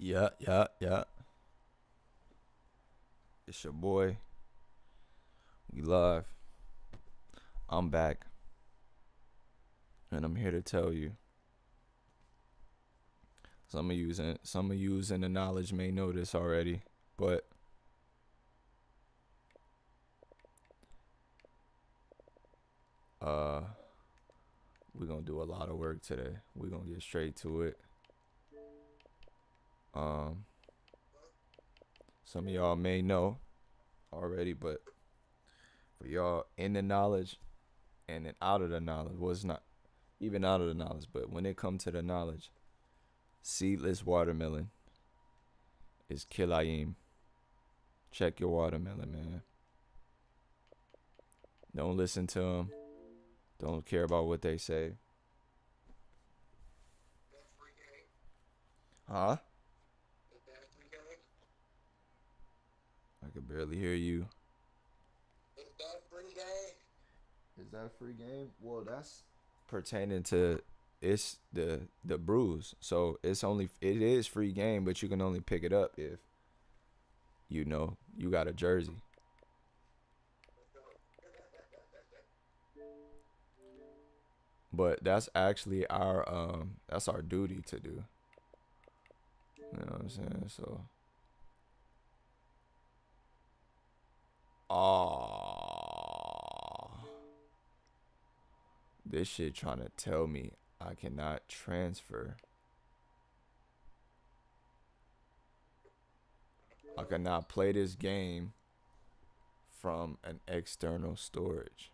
Yeah. It's your boy. We live. I'm back. And I'm here to tell you. Some of you in the knowledge may know this already, but we're gonna do a lot of work today. We're gonna get straight to it. Some of y'all may know already, but for y'all in the knowledge and then out of the knowledge, well, it's not even out of the knowledge, but when it comes to the knowledge, seedless watermelon is kilayim. Check your watermelon, man. Don't listen to them. Don't care about what they say. Huh? I could barely hear you. Is that a free game? Well, that's pertaining to it's the bruise. So it is free game, but you can only pick it up if you got a jersey. But that's actually our duty to do. You know what I'm saying? So this shit trying to tell me I cannot transfer. I cannot play this game from an external storage.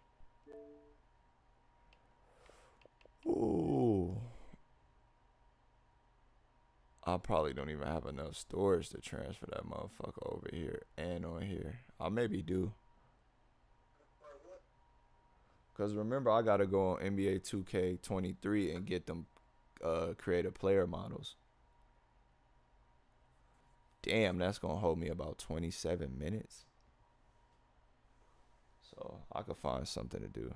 Ooh. I probably don't even have enough storage to transfer that motherfucker over here and on here. I maybe do. Because remember, I got to go on NBA 2K23 and get them creative player models. Damn, that's going to hold me about 27 minutes. So I could find something to do.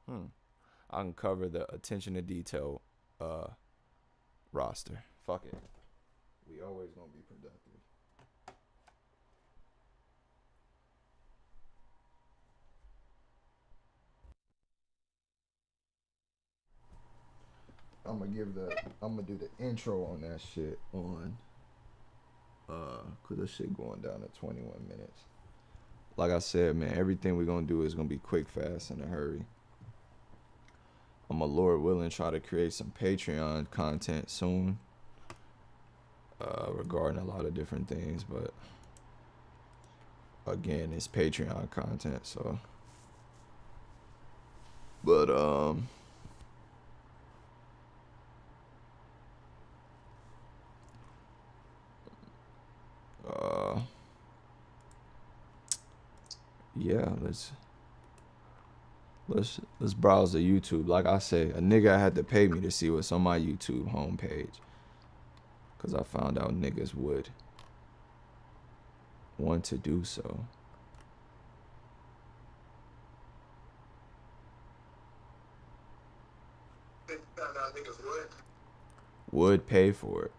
I can cover the attention to detail roster. Fuck it. We always going to be productive. I'm gonna do the intro on that shit on cause this shit going down to 21 minutes. Like I said, man, everything we're gonna do is gonna be quick, fast, in a hurry. I'm a Lord willing try to create some Patreon content soon. Regarding a lot of different things, but again, it's Patreon content, so but yeah, let's browse the YouTube. Like I say, a nigga had to pay me to see what's on my YouTube homepage, cause I found out niggas would want to do so. Would pay for it.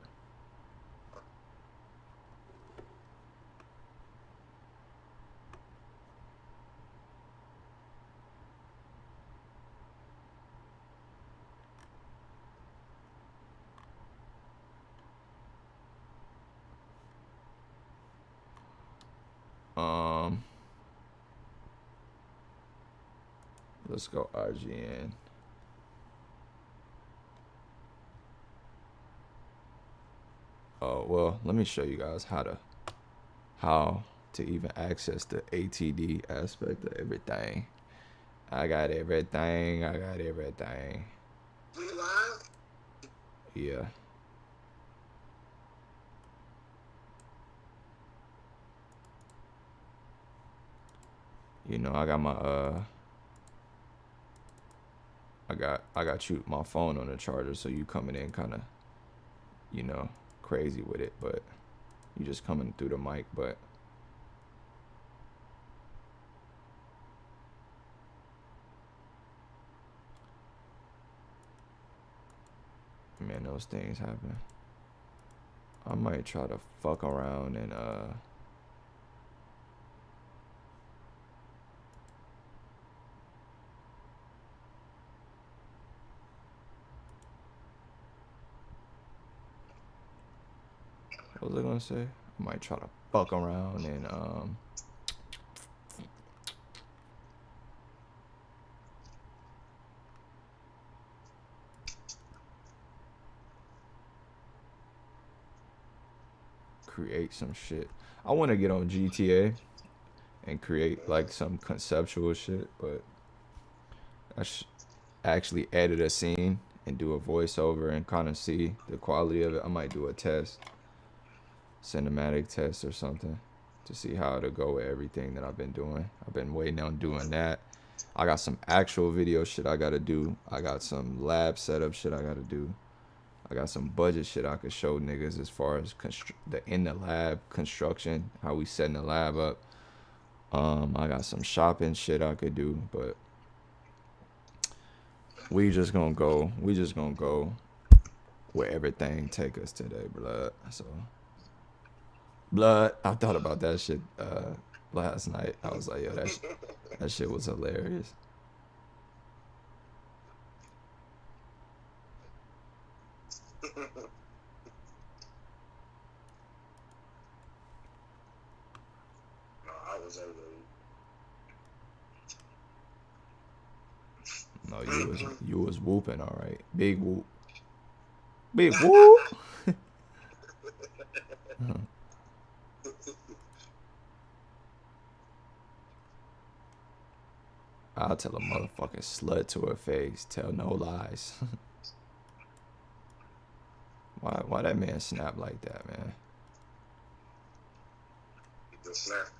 Let's go IGN. Oh well, let me show you guys how to even access the ATD aspect of everything. I got everything. We live? Yeah. You know, I got my I got my phone on the charger, so you coming in kind of, crazy with it, but you just coming through the mic, but Man, those things happen. I might try to fuck around and what was I gonna say? I might try to fuck around and create some shit. I want to get on GTA and create like some conceptual shit, but I actually edit a scene and do a voiceover and kind of see the quality of it. I might do a test, cinematic test or something, to see how to go with everything that I've been doing. I've been waiting on doing that. I got some actual video shit I gotta do. I got some lab setup shit I gotta do. I got some budget shit I could show niggas as far as the in the lab construction, how we setting the lab up. I got some shopping shit I could do, but we just gonna go where everything take us today, blood. So, blood. I thought about that shit last night. I was like, yo, that shit was hilarious. No, you was whooping, all right. Big whoop. Big whoop. I'll tell a motherfucking slut to her face. Tell no lies. Why that man snap like that, man? He just snapped.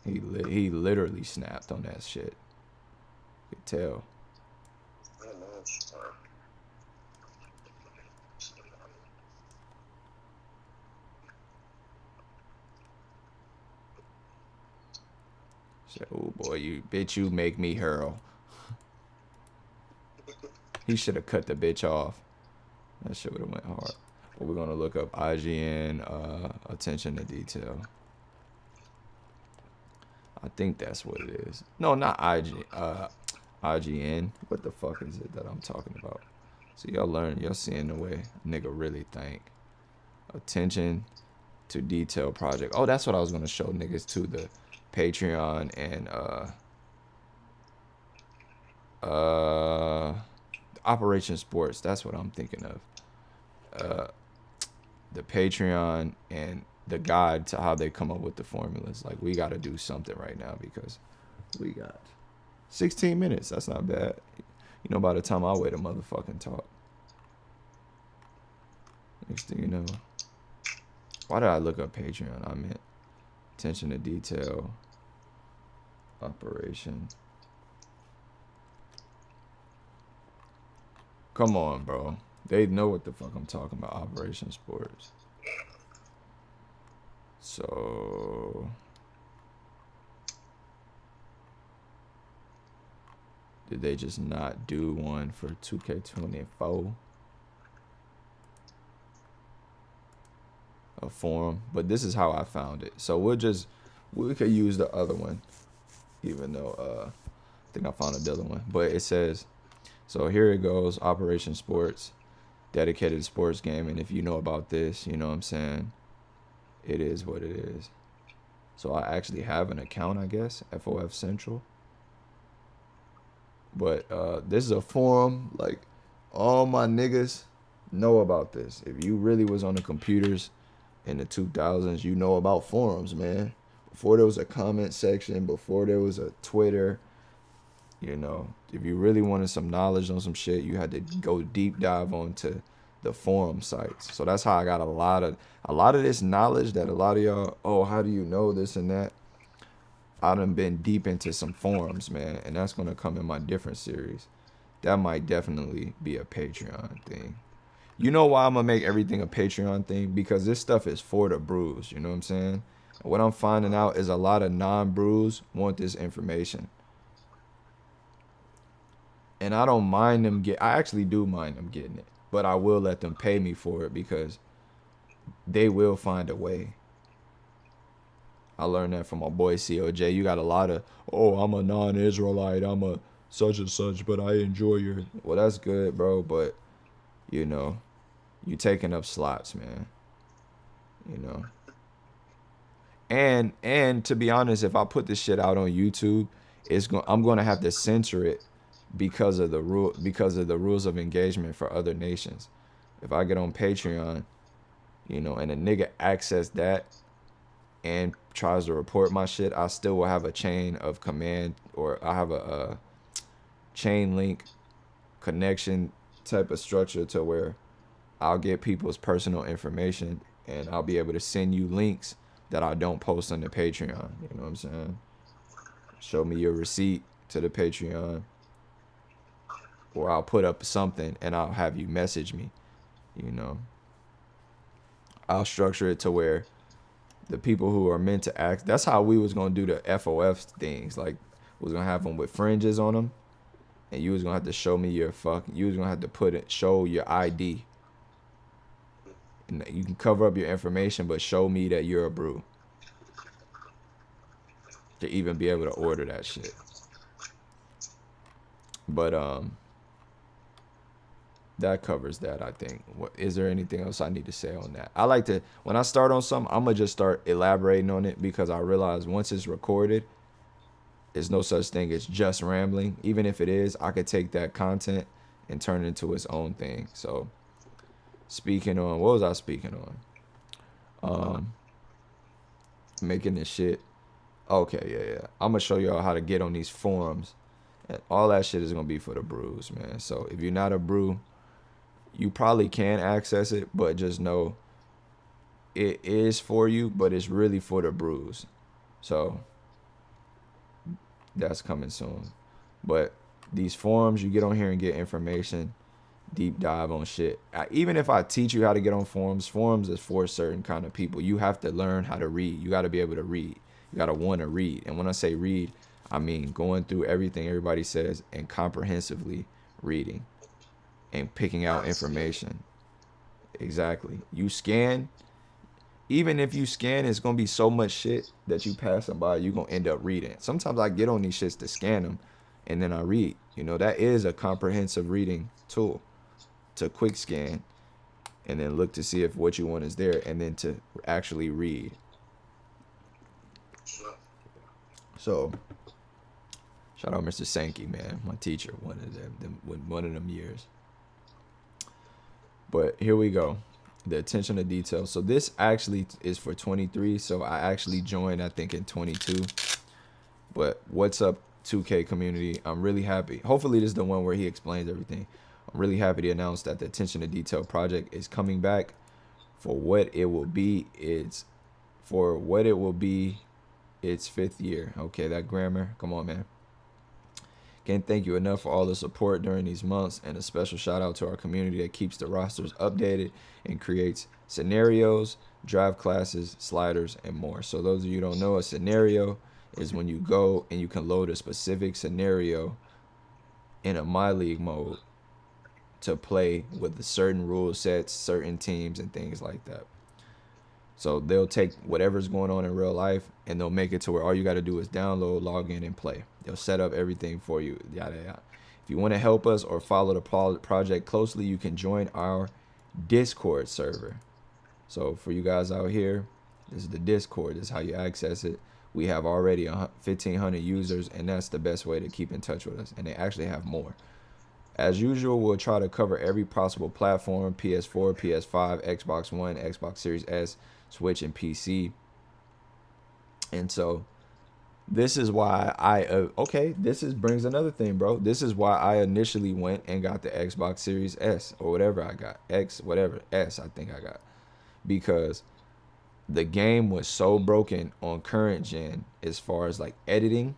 He literally snapped on that shit. You could tell. Said, oh boy, you make me hurl. He should have cut the bitch off. That shit would have went hard. But we're gonna look up IGN attention to detail. I think that's what it is. No, not IGN. What the fuck is it that I'm talking about? So y'all seeing the way nigga really think. Attention to detail project. Oh, that's what I was gonna show niggas too. The Patreon and Operation Sports. That's what I'm thinking of. The Patreon and the guide to how they come up with the formulas. Like, we got to do something right now because we got 16 minutes. That's not bad. You know, by the time I wait a motherfucking talk. Next thing you know. Why did I look up Patreon? I meant attention to detail. Operation. Come on, bro. They know what the fuck I'm talking about. Operation Sports. So, did they just not do one for 2K24? A forum, but this is how I found it. So we could use the other one, even though I think I found another one. But it says, so here it goes, Operation Sports, dedicated sports game. And if you know about this, you know what I'm saying? It is what it is. So I actually have an account, I guess, FOF Central. But this is a forum, like, all my niggas know about this. If you really was on the computers in the 2000s, you know about forums, man. Before there was a comment section, before there was a Twitter, you know, if you really wanted some knowledge on some shit, you had to go deep dive onto the forum sites. So that's how I got a lot of this knowledge that a lot of y'all, oh, how do you know this and that? I done been deep into some forums, man, and that's gonna come in my different series. That might definitely be a Patreon thing. You know why I'm gonna make everything a Patreon thing? Because this stuff is for the brews, you know what I'm saying? And what I'm finding out is a lot of non-brews want this information. And I don't mind them I actually do mind them getting it, but I will let them pay me for it because they will find a way. I learned that from my boy COJ. You got a lot of, oh, I'm a non-Israelite, I'm a such and such, but I enjoy your. Well, that's good, bro. But you know, you taking up slots, man. You know. And to be honest, if I put this shit out on YouTube, I'm gonna have to censor it because of the rules of engagement for other nations. If I get on Patreon, you know, and a nigga access that and tries to report my shit, I still will have a chain of command, or I have a chain link connection type of structure to where I'll get people's personal information and I'll be able to send you links that I don't post on the Patreon. You know what I'm saying? Show me your receipt to the Patreon, or I'll put up something and I'll have you message me. You know, I'll structure it to where the people who are meant to act, that's how we was gonna do the FOF things. Like, we was gonna have them with fringes on them, and you was gonna have to show me your you was gonna have to show your ID. And you can cover up your information, but show me that you're a brew to even be able to order that shit. But that covers that, I think. What is there anything else I need to say on that? I like to, when I start on something, I'm gonna just start elaborating on it, because I realize once it's recorded, there's no such thing as just rambling. Even if it is, I could take that content and turn it into its own thing. So speaking on, what was I speaking on? Making this shit. Okay, yeah. I'm gonna show y'all how to get on these forums. And all that shit is gonna be for the brews, man. So if you're not a brew, you probably can access it, but just know it is for you, but it's really for the brews. So that's coming soon. But these forums, you get on here and get information, deep dive on shit. Even if I teach you how to get on forums is for certain kind of people. You have to learn how to read. You got to be able to read. You got to want to read. And when I say read, I mean going through everything everybody says and comprehensively reading and picking out information. Exactly. You scan. Even if you scan, it's going to be so much shit that you pass them by, you're going to end up reading. Sometimes I get on these shits to scan them, and then I read. You know, that is a comprehensive reading tool, to quick scan and then look to see if what you want is there, and then to actually read. So shout out Mr. Sankey, man, my teacher, one of them years. But here we go. The attention to detail. So this actually is for 23. So I actually joined, I think, in 22. But what's up, 2K community? I'm really happy. Hopefully this is the one where he explains everything. I'm really happy to announce that the attention to detail project is coming back for what it will be. It's its 5th year. Okay, that grammar. Come on, man. Can't thank you enough for all the support during these months, and a special shout out to our community that keeps the rosters updated and creates scenarios, drive classes, sliders, and more. So those of you who don't know, a scenario is when you go and you can load a specific scenario in a MyLeague mode to play with the certain rule sets, certain teams, and things like that. So they'll take whatever's going on in real life and they'll make it to where all you got to do is download, log in, and play. They'll set up everything for you, yada, yada. If you want to help us or follow the project closely, you can join our Discord server. So for you guys out here, this is the Discord. This is how you access it. We have already 1,500 users, and that's the best way to keep in touch with us. And they actually have more. As usual, we'll try to cover every possible platform: PS4, PS5, Xbox One, Xbox Series S, Switch, and PC. And so this is why brings another thing, bro. This is why I initially went and got the Xbox Series S, or whatever I got, S I think I got, because the game was so broken on current gen as far as like editing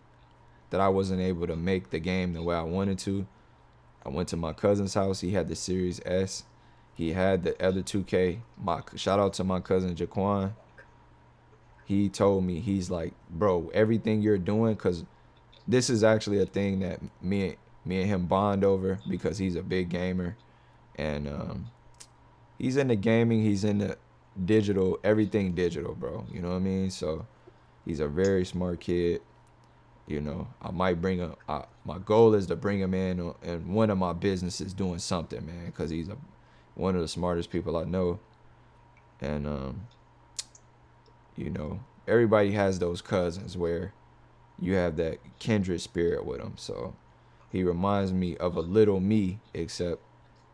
that I wasn't able to make the game the way I wanted to. I went to my cousin's house. He had the Series S. He had the other 2K. Shout out to my cousin Jaquan. He told me, he's like, bro, everything you're doing, because this is actually a thing that me me and him bond over because he's a big gamer, and he's into gaming, he's into digital, everything digital, bro. You know what I mean? So he's a very smart kid. You know, I might bring him. My goal is to bring him in one of my businesses doing something, man, because he's one of the smartest people I know. And you know, everybody has those cousins where you have that kindred spirit with him. So he reminds me of a little me, except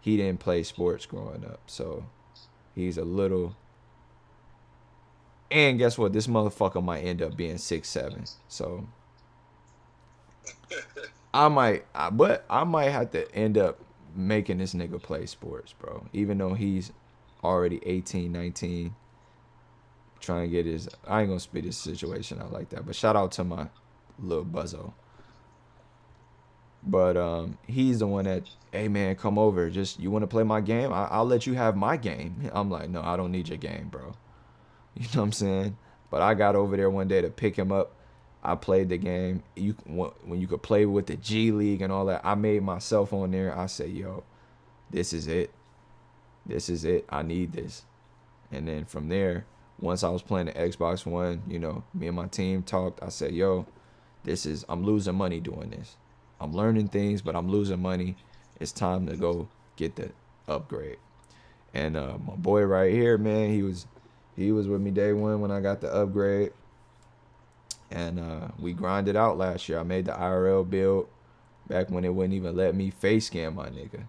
he didn't play sports growing up. So he's a little. And guess what? This motherfucker might end up being 6'7". So I might have to end up making this nigga play sports, bro. Even though he's already 18, 19, trying to get his. I ain't gonna spit his situation out like that. But shout out to my little buzzo. But he's the one that, hey man, come over. Just, you want to play my game? I'll let you have my game. I'm like, no, I don't need your game, bro. You know what I'm saying? But I got over there one day to pick him up. I played the game. When you could play with the G League and all that, I made myself on there. I said, yo, this is it. This is it. I need this. And then from there, once I was playing the Xbox One, you know, me and my team talked. I said, yo, I'm losing money doing this. I'm learning things, but I'm losing money. It's time to go get the upgrade. And my boy right here, man, he was with me day one when I got the upgrade. And we grinded out last year. I made the IRL build back when it wouldn't even let me face scan my nigga,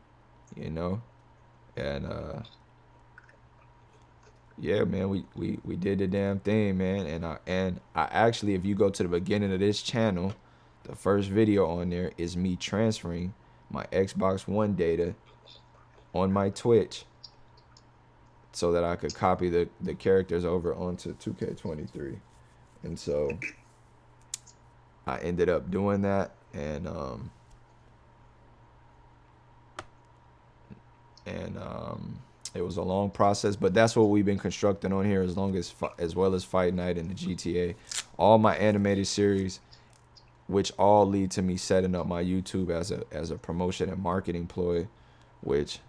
you know? And yeah, man, we did the damn thing, man. And I actually, if you go to the beginning of this channel, the first video on there is me transferring my Xbox One data on my Twitch so that I could copy the characters over onto 2K23. And so I ended up doing that, and it was a long process, but that's what we've been constructing on here, as well as Fight Night and the GTA, all my animated series, which all lead to me setting up my YouTube as a promotion and marketing ploy, which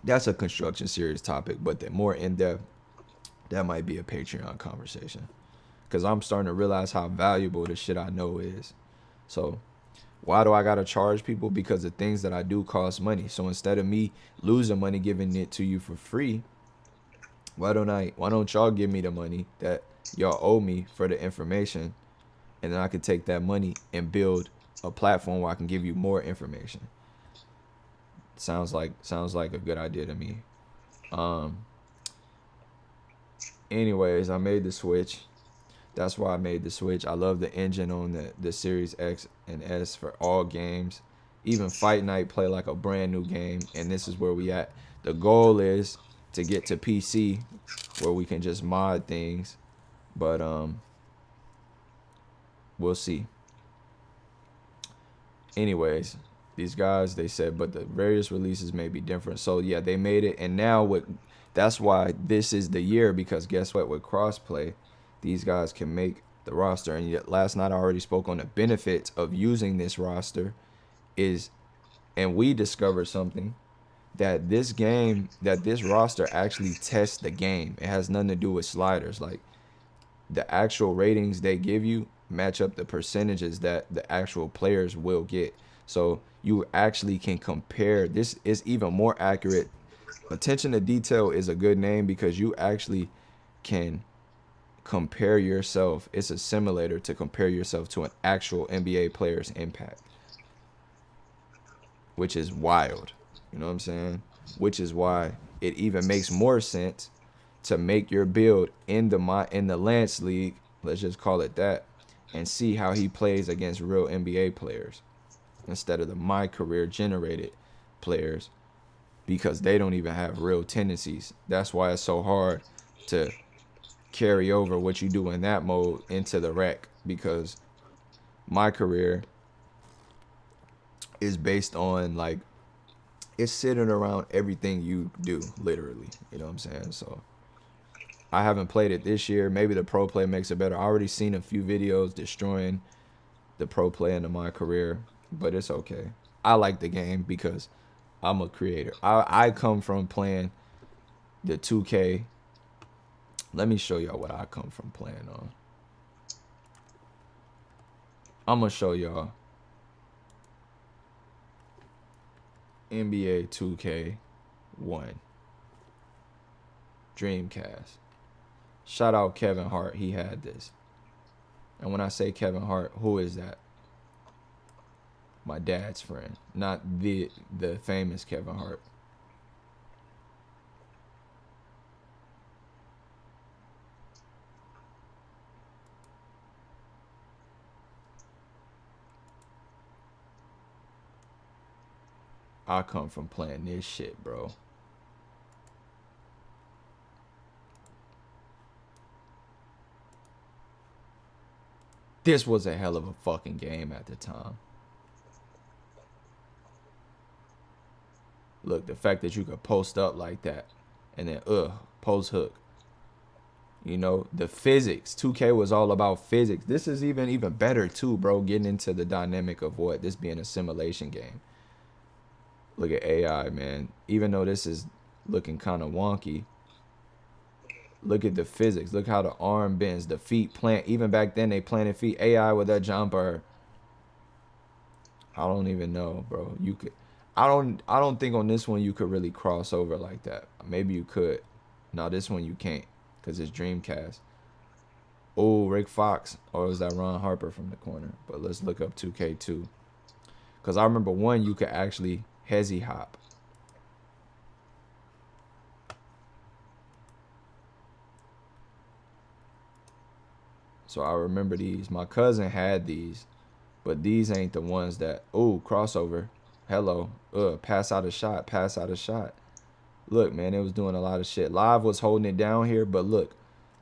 that's a construction series topic, but the more in-depth, that might be a Patreon conversation, because I'm starting to realize how valuable the shit I know is. So why do I gotta charge people? Because the things that I do cost money. So instead of me losing money giving it to you for free, why don't y'all give me the money that y'all owe me for the information, and then I could take that money and build a platform where I can give you more information. Sounds like a good idea to me. Anyways, I made the switch. That's why I made the switch. I love the engine on the Series X and S for all games. Even Fight Night play like a brand new game, and this is where we at. The goal is to get to PC where we can just mod things, but we'll see. Anyways, these guys, they said, but the various releases may be different. So yeah, they made it, and now that's why this is the year, because guess what? With crossplay, these guys can make the roster. And yet last night I already spoke on the benefits of using this roster and we discovered something, that this roster actually tests the game. It has nothing to do with sliders. Like, the actual ratings they give you match up the percentages that the actual players will get. So you actually can compare. This is even more accurate. Attention to detail is a good name, because you actually can compare yourself. It's a simulator to compare yourself to an actual NBA player's impact, which is wild. You know what I'm saying? Which is why it even makes more sense to make your build in the Lance League, let's just call it that, and see how he plays against real NBA players instead of the MyCareer generated players, because they don't even have real tendencies. That's why it's so hard to carry over what you do in that mode into the rec, because MyCareer is based on, like, it's centered around everything you do, literally. You know what I'm saying? So I haven't played it this year. Maybe the pro play makes it better. I already seen a few videos destroying the pro play into MyCareer, but it's okay. I like the game because I'm a creator. I come from playing the 2K. Let me show y'all what I come from playing on. I'm gonna show y'all NBA 2K1 Dreamcast. Shout out Kevin Hart, he had this. And when I say Kevin Hart, who is that? My dad's friend, not the famous Kevin Hart. I come from playing this shit, bro. This was a hell of a fucking game at the time. Look, the fact that you could post up like that and then post hook. You know, the physics. 2K was all about physics. This is even better too, bro, getting into the dynamic of what this being a simulation game. Look at AI, man. Even though this is looking kind of wonky, look at the physics. Look how the arm bends, the feet plant. Even back then, they planted feet. AI with that jumper. I don't even know, bro. You could. I don't think on this one you could really cross over like that. Maybe you could. No, this one you can't because it's Dreamcast. Oh, Rick Fox. Or is that Ron Harper from the corner? But let's look up 2K2. Because I remember one you could actually hezzy hop. So I remember these. My cousin had these, but these ain't the ones that, oh, crossover. Hello. Pass out a shot. Pass out a shot. Look, man, it was doing a lot of shit. Live was holding it down here, but look,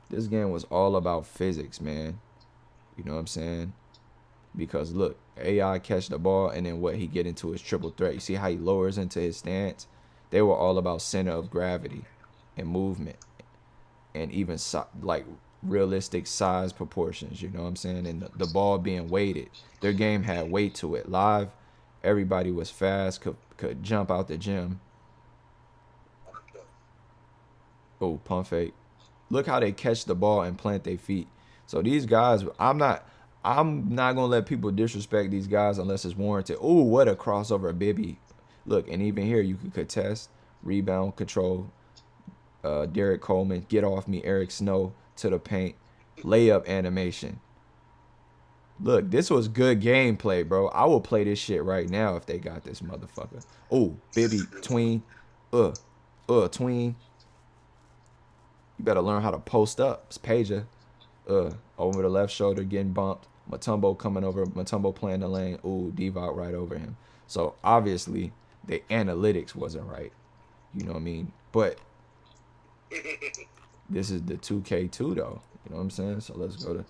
this game was all about physics, man. You know what I'm saying? Because look, AI catch the ball, and then what, he get into his triple threat. You see how he lowers into his stance? They were all about center of gravity and movement and even like realistic size proportions, you know what I'm saying? And the ball being weighted. Their game had weight to it. Live, everybody was fast, could jump out the gym. Oh, pump fake. Look how they catch the ball and plant their feet. So these guys, I'm not gonna let people disrespect these guys unless it's warranted. Oh, what a crossover, Bibby. Look, and even here you could contest, rebound, control. Derek Coleman, get off me, Eric Snow to the paint, layup animation. Look, this was good gameplay, bro. I will play this shit right now if they got this motherfucker. Oh, Bibby, tween, tween. You better learn how to post up. It's Pager. Over the left shoulder, getting bumped. Mutombo coming over. Mutombo playing the lane. Ooh, Divock right over him. So, obviously, the analytics wasn't right. You know what I mean? But this is the 2K2, though. You know what I'm saying? So, let's go to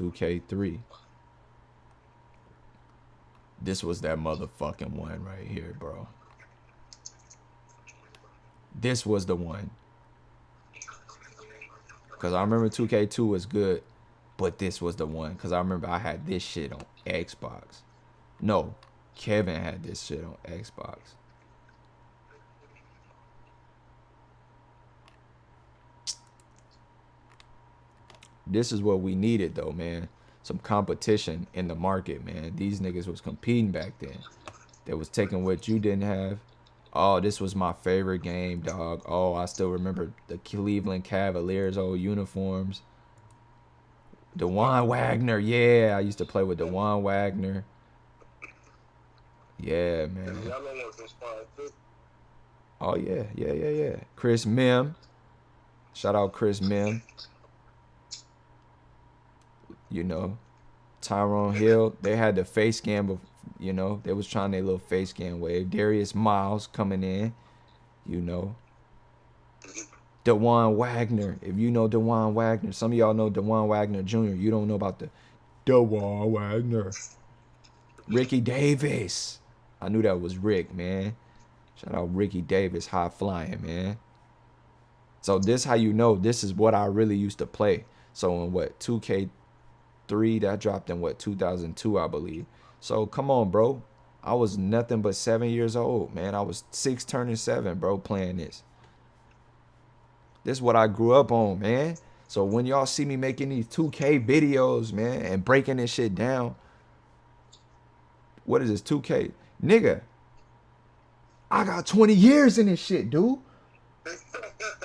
2K3. This was that motherfucking one right here, bro. This was the one. Because I remember 2K2 was good, but this was the one. Because I remember I had this shit on Xbox. No, Kevin had this shit on Xbox. This is what we needed, though, man. Some competition in the market, man. These niggas was competing back then. They was taking what you didn't have. Oh, this was my favorite game, dog. Oh, I still remember the Cleveland Cavaliers old uniforms. DeJuan Wagner, yeah. I used to play with DeJuan Wagner. Yeah, man. Oh, yeah. Chris Mim. Shout out Chris Mim. You know, Tyrone Hill. They had the face scan, you know, they was trying their little face scan wave. Darius Miles coming in, you know. DeJuan Wagner. If you know DeJuan Wagner, some of y'all know DeJuan Wagner Jr. You don't know about the DeJuan Wagner. Ricky Davis. I knew that was Rick, man. Shout out Ricky Davis, high flying, man. So this how you know this is what I really used to play. So in what, 2K, 2003. That dropped in what, 2002, I believe. So come on, bro. I was nothing but 7 years old, man. I was 6 turning 7, bro, playing this. This is what I grew up on, man. So when y'all see me making these 2K videos, man, and breaking this shit down, what is this, 2K? Nigga, I got 20 years in this shit, dude.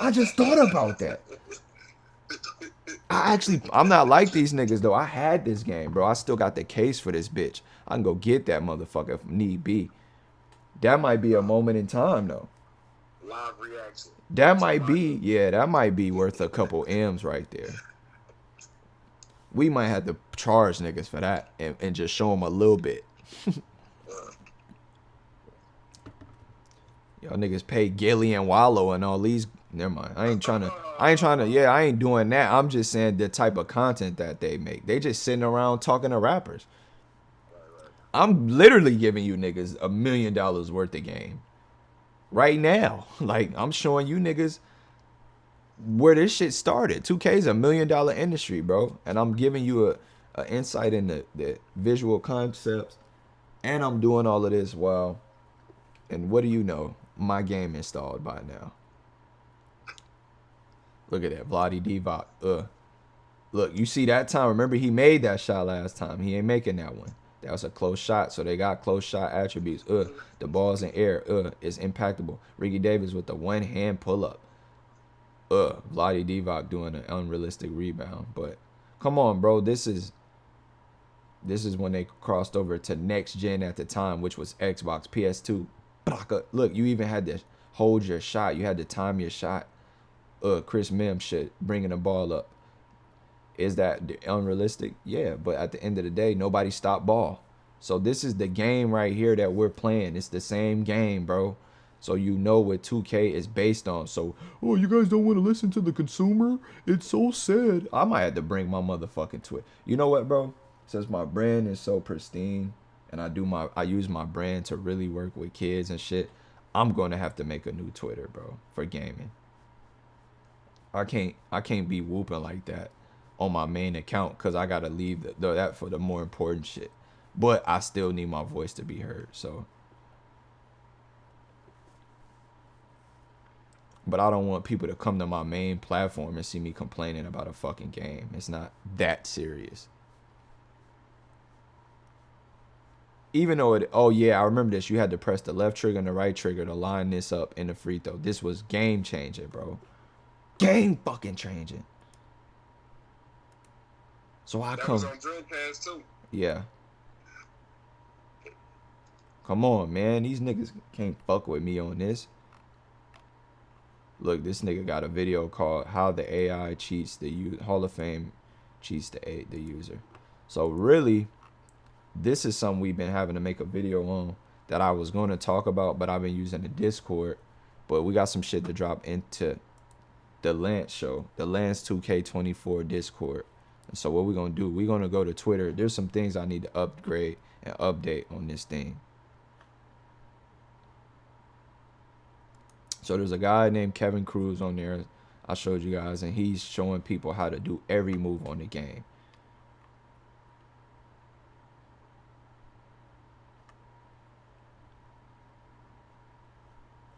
I just thought about that. I'm not like these niggas, though. I had this game, bro. I still got the case for this bitch. I can go get that motherfucker if need be. That might be a moment in time, though. Live reaction. That might be, yeah, that might be worth a couple M's right there. We might have to charge niggas for that and just show them a little bit. Y'all niggas pay Gilly and Wallow and all these. Never mind. I ain't trying to, yeah, I ain't doing that. I'm just saying the type of content that they make. They just sitting around talking to rappers. I'm literally giving you niggas $1 million worth of game right now. Like, I'm showing you niggas where this shit started. 2K is $1 million industry, bro. And I'm giving you a insight into the visual concepts. And I'm doing all of this while, and what do you know? My game installed by now. Look at that, Vladi Divac. Look, you see that time? Remember, he made that shot last time. He ain't making that one. That was a close shot, so they got close shot attributes. The ball's in air. It's impactable. Ricky Davis with the one-hand pull-up. Vladi Divac doing an unrealistic rebound. But come on, bro. This is when they crossed over to next gen at the time, which was Xbox, PS2. Look, you even had to hold your shot. You had to time your shot. Chris Mims shit, bringing the ball up. Is that unrealistic? Yeah, but at the end of the day, nobody stopped ball. So this is the game right here that we're playing. It's the same game, bro. So you know what 2K is based on. So, oh, you guys don't want to listen to the consumer? It's so sad. I might have to bring my motherfucking Twitter. You know what, bro? Since my brand is so pristine and I use my brand to really work with kids and shit, I'm going to have to make a new Twitter, bro, for gaming. I can't be whooping like that on my main account because I got to leave that for the more important shit. But I still need my voice to be heard, so. But I don't want people to come to my main platform and see me complaining about a fucking game. It's not that serious. Even though oh yeah, I remember this. You had to press the left trigger and the right trigger to line this up in the free throw. This was game changing, bro. Game fucking changing. So I come. Was on Dreamcast too. Yeah. Come on, man. These niggas can't fuck with me on this. Look, this nigga got a video called "How the AI Cheats the Hall of Fame Cheats the User." So really, this is something we've been having to make a video on that I was going to talk about, but I've been using the Discord. But we got some shit to drop into the Lance show, the Lance 2K24 Discord. And so what we're going to do, we're going to go to Twitter. There's some things I need to upgrade and update on this thing. So there's a guy named Kevin Cruz on there. I showed you guys, and he's showing people how to do every move on the game.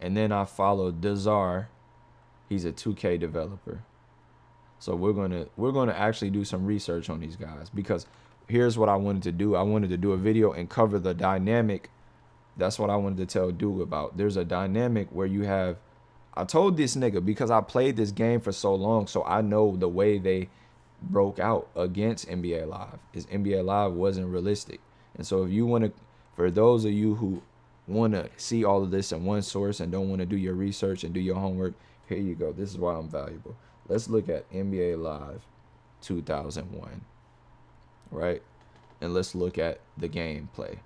And then I followed Dazar. He's a 2K developer. So we're gonna actually do some research on these guys, because here's what I wanted to do. I wanted to do a video and cover the dynamic. That's what I wanted to tell Duke about. There's a dynamic where you have, I told this nigga, because I played this game for so long, so I know the way they broke out against NBA Live. Is NBA Live wasn't realistic. And so if you want to, for those of you who want to see all of this in one source and don't want to do your research and do your homework, here you go. This is why I'm valuable. Let's look at NBA Live 2001, right? And let's look at the gameplay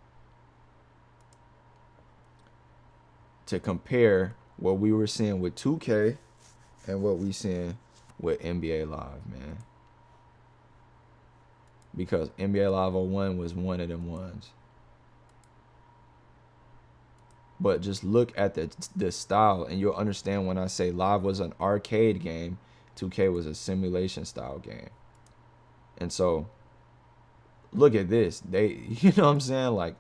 to compare what we were seeing with 2K and what we seeing with NBA Live, man. Because NBA Live 01 was one of them ones. But just look at the style, and you'll understand when I say Live was an arcade game, 2K was a simulation style game. And so look at this. They, you know what I'm saying? Like,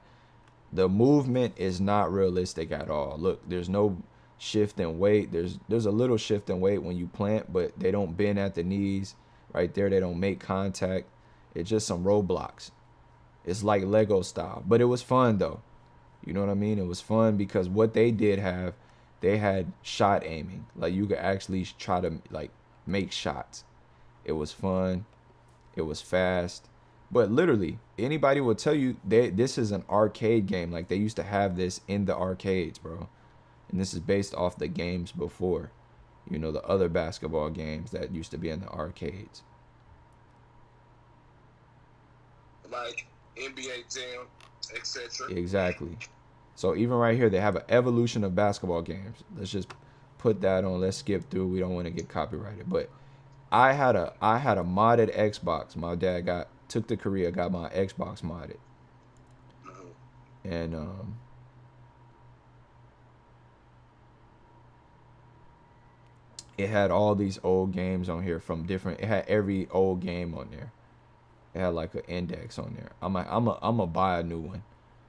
the movement is not realistic at all. Look, there's no shift in weight. There's a little shift in weight when you plant, but they don't bend at the knees. Right there, they don't make contact. It's just some roadblocks. It's like Lego style, but it was fun though. You know what I mean? It was fun because what they did have, they had shot aiming. Like you could actually try to like make shots. It was fun. It was fast. But literally, anybody will tell you this is an arcade game. Like they used to have this in the arcades, bro. And this is based off the games before. You know, the other basketball games that used to be in the arcades. Like NBA Jam, etc. Exactly. So even right here, they have an evolution of basketball games. Let's just put that on. Let's skip through. We don't want to get copyrighted. But I had a modded Xbox. My dad took to Korea, got my Xbox modded. And it had all these old games on here from different. It had every old game on there. It had like an index on there. I'm gonna buy a new one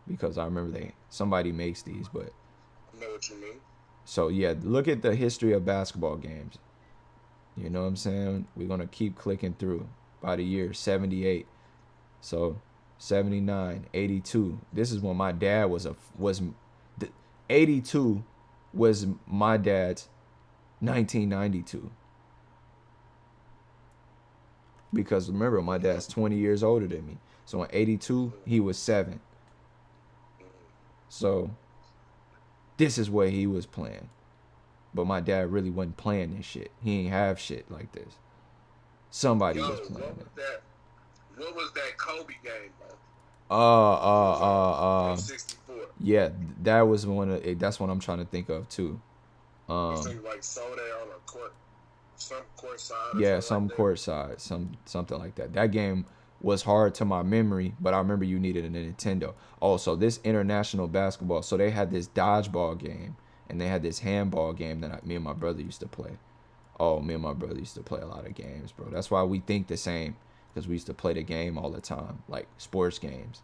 because I remember somebody makes these. But I know what you mean. So yeah, look at the history of basketball games. You know what I'm saying? We're gonna keep clicking through by the year 78. So 79, 82. This is when my dad was 82 was my dad's 1992. Because remember, my dad's 20 years older than me. So in 82, he was 7. So this is what he was playing. But my dad really wasn't playing this shit. He ain't have shit like this. Somebody was playing it. What was that Kobe game, bro? 64. Yeah, that was that's what I'm trying to think of too. Like Soda on a court. Some court side. Yeah, some court side, something like that. That game was hard to my memory, but I remember you needed a Nintendo. Also, this international basketball, so they had this dodgeball game and they had this handball game that me and my brother used to play. Oh, me and my brother used to play a lot of games, bro. That's why we think the same, because we used to play the game all the time, like sports games.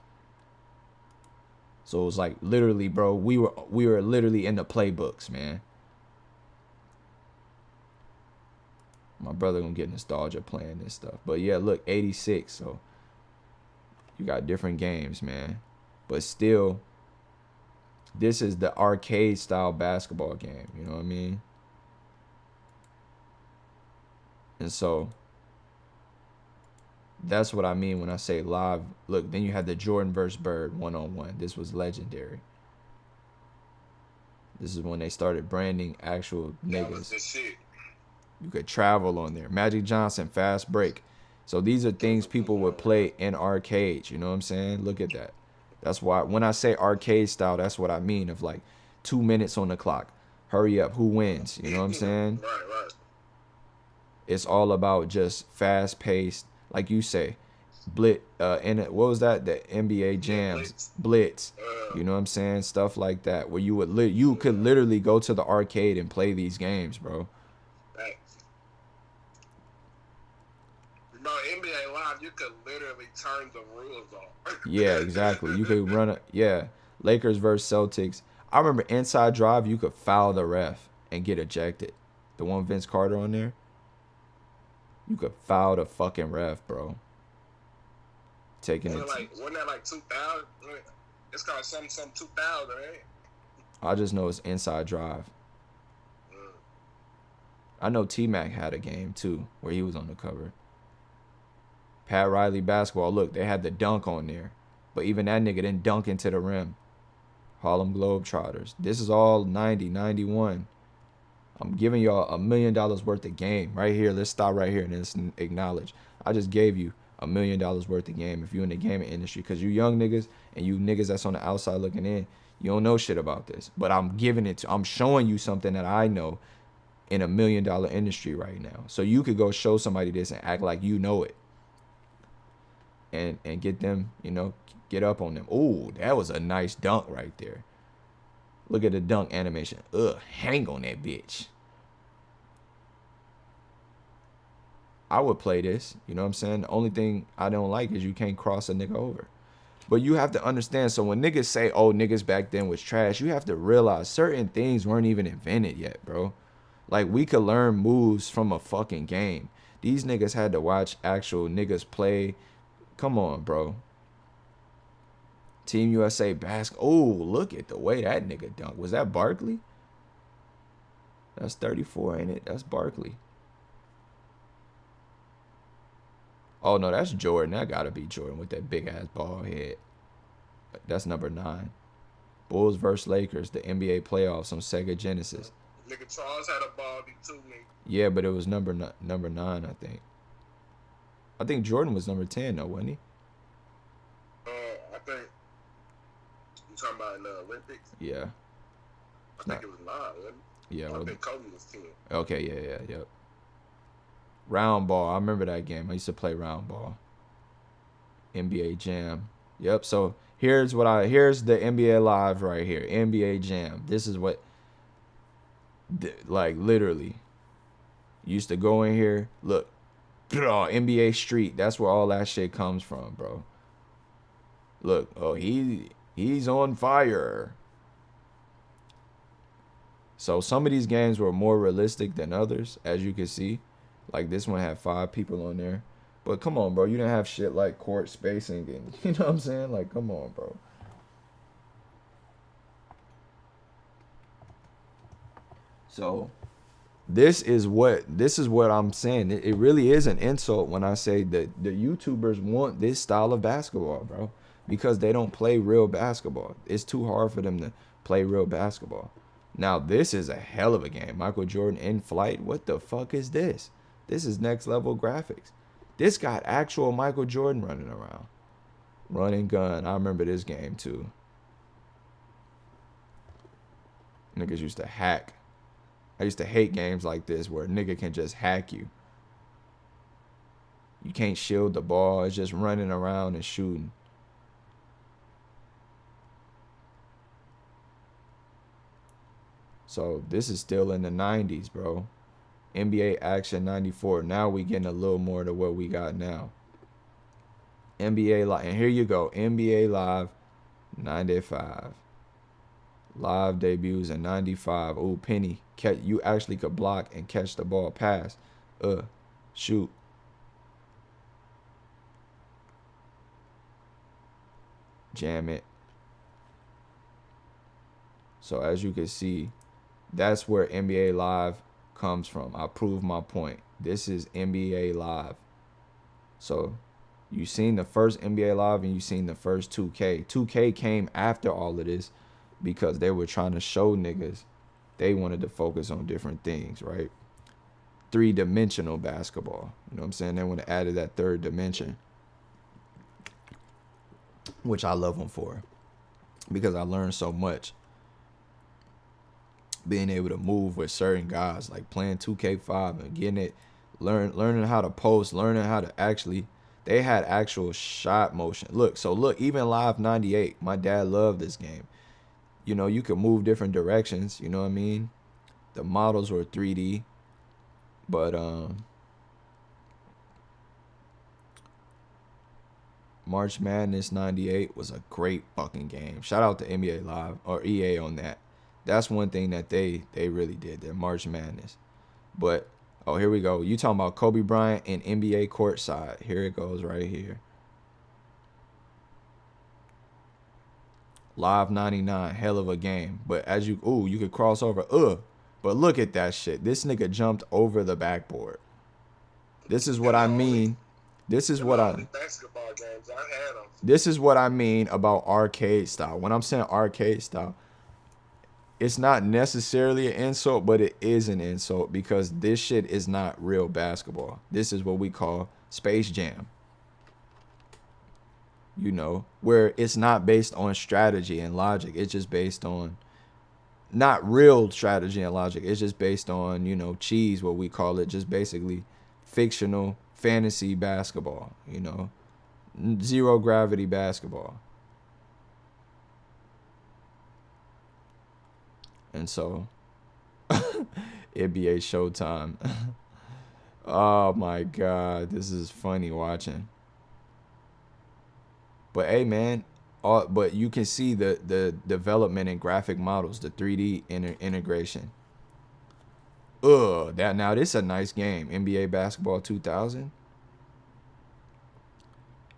So it was like literally, bro, we were literally in the playbooks, man. My brother gonna get nostalgia playing this stuff. But yeah, look, 86. So you got different games, man. But still, this is the arcade style basketball game. You know what I mean? And so that's what I mean when I say live. Look, then you had the Jordan versus Bird 1-on-1. This was legendary. This is when they started branding actual niggas. That was the shit. You could travel on there. Magic Johnson, fast break. So these are things people would play in arcades. You know what I'm saying? Look at that. That's why when I say arcade style, that's what I mean. Of like 2 minutes on the clock. Hurry up. Who wins? You know what I'm saying? Right. It's all about just fast paced, like you say. What was that? The NBA jams, blitz. You know what I'm saying? Stuff like that, where you could literally go to the arcade and play these games, bro. Bro, NBA Live, you could literally turn the rules off. Yeah, exactly. You could run Lakers versus Celtics. I remember Inside Drive, you could foul the ref and get ejected. The one Vince Carter on there. You could foul the fucking ref, bro. Taking it. Wasn't that like 2000? It's called some 2000, right? I just know it's Inside Drive. I know T-Mac had a game too where he was on the cover. Pat Riley basketball. Look, they had the dunk on there. But even that nigga didn't dunk into the rim. Harlem Globetrotters. This is all 90, 91. I'm giving y'all $1 million worth of game right here. Let's stop right here and let's acknowledge. I just gave you $1 million worth of game if you're in the gaming industry. Because you young niggas and you niggas that's on the outside looking in, you don't know shit about this. But I'm showing you something that I know in $1 million industry right now. So you could go show somebody this and act like you know it. And get them, get up on them. Ooh, that was a nice dunk right there. Look at the dunk animation. Ugh, hang on that bitch. I would play this. You know what I'm saying? The only thing I don't like is you can't cross a nigga over. But you have to understand, so when niggas say, oh, niggas back then was trash, you have to realize certain things weren't even invented yet, bro. Like, we could learn moves from a fucking game. These niggas had to watch actual niggas play. Come on, bro. Team USA basketball. Oh, look at the way that nigga dunked. Was that Barkley? That's 34, ain't it? That's Barkley. Oh, no, that's Jordan. That gotta be Jordan with that big-ass ball head. That's number 9. Bulls versus Lakers, the NBA playoffs on Sega Genesis. Nigga Charles had a ball too, nigga. Yeah, but it was number 9, I think. I think Jordan was number 10, though, wasn't he? I think you talking about in the Olympics. Yeah. I think it was 9, wasn't it? Yeah. I think Kobe was 10. Okay, yep. Round ball. I remember that game. I used to play round ball. NBA Jam. Yep. So here's the NBA Live right here. NBA Jam. This is what, like, literally, used to go in here. Look, NBA Street. That's where all that shit comes from, bro. Look, oh, he's on fire. So some of these games were more realistic than others, as you can see. Like, this one had 5 people on there. But come on, bro. You didn't have shit like court spacing and, you know what I'm saying? Like, come on, bro. So this is what I'm saying. It really is an insult when I say that the YouTubers want this style of basketball, bro, because they don't play real basketball. It's too hard for them to play real basketball. Now, this is a hell of a game. Michael Jordan in flight. What the fuck is this? This is next level graphics. This got actual Michael Jordan running around. Run and gun. I remember this game too. Niggas used to hack. I used to hate games like this where a nigga can just hack you. You can't shield the ball. It's just running around and shooting. So this is still in the 90s, bro. NBA Action 94. Now we getting a little more to what we got now. NBA Live. And here you go. NBA Live 95. Live debuts in 95. Ooh, Penny. You actually could block and catch the ball pass. Shoot. Jam it. So as you can see, that's where NBA Live comes from. I proved my point. This is NBA Live. So you seen the first NBA Live and you seen the first 2K. 2K came after all of this because they were trying to show niggas they wanted to focus on different things, right? 3-dimensional basketball. You know what I'm saying? They want to add that 3rd dimension, which I love them for because I learned so much. Being able to move with certain guys, like playing 2K5 and getting it, learning how to post, learning how to actually, they had actual shot motion. Look, even Live 98, my dad loved this game. You know, you could move different directions, you know what I mean? The models were 3D, but March Madness 98 was a great fucking game. Shout out to NBA Live or EA on that. That's one thing that they really did, their March Madness. But, oh, here we go. You talking about Kobe Bryant and NBA courtside. Here it goes right here. Live 99, hell of a game. But as you could cross over. But look at that shit. This nigga jumped over the backboard. This is what I mean. This is what I mean about arcade style. When I'm saying arcade style, it's not necessarily an insult, but it is an insult because this shit is not real basketball. This is what we call Space Jam. You know, where it's not based on strategy and logic. It's just based on not real strategy and logic. It's just based on, you know, cheese, what we call it. Just basically fictional fantasy basketball, you know, 0 gravity basketball. And so NBA Showtime. Oh my god, this is funny watching. But hey, man, but you can see the development in graphic models, the 3D integration. That now this is a nice game. NBA Basketball 2000.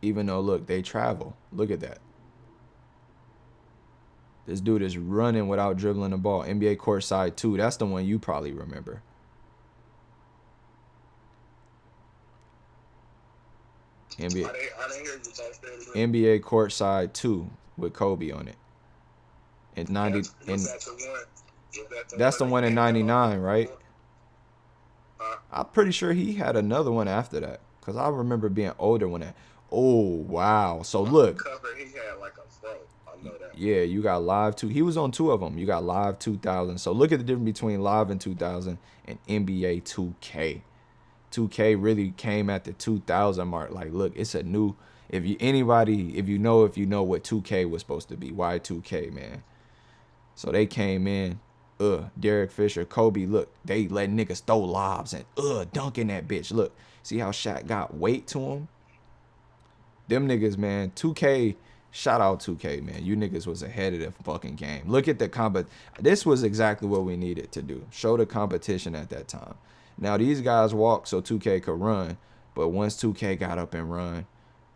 Even though look, they travel. Look at that. This dude is running without dribbling the ball. NBA Courtside 2. That's the one you probably remember. NBA, NBA Courtside 2 with Kobe on it. In 90 that's the one in 99, right? I'm pretty sure he had another one after that. Cause I remember being older when that. Oh wow. So look. Cover, he had like a fro. I know that. Yeah, you got Live 2. He was on 2 of them. You got Live 2000. So look at the difference between Live in 2000 and NBA 2K. 2K really came at the 2000 mark. Like, look, it's a new. If you know what 2K was supposed to be, why 2K, man? So they came in, Derek Fisher, Kobe. Look, they let niggas throw lobs and dunking that bitch. Look, see how Shaq got weight to him. Them niggas, man. 2K. Shout out 2K, man. You niggas was ahead of the fucking game. Look at the This was exactly what we needed to do. Show the competition at that time. Now, these guys walk so 2K could run. But once 2K got up and run,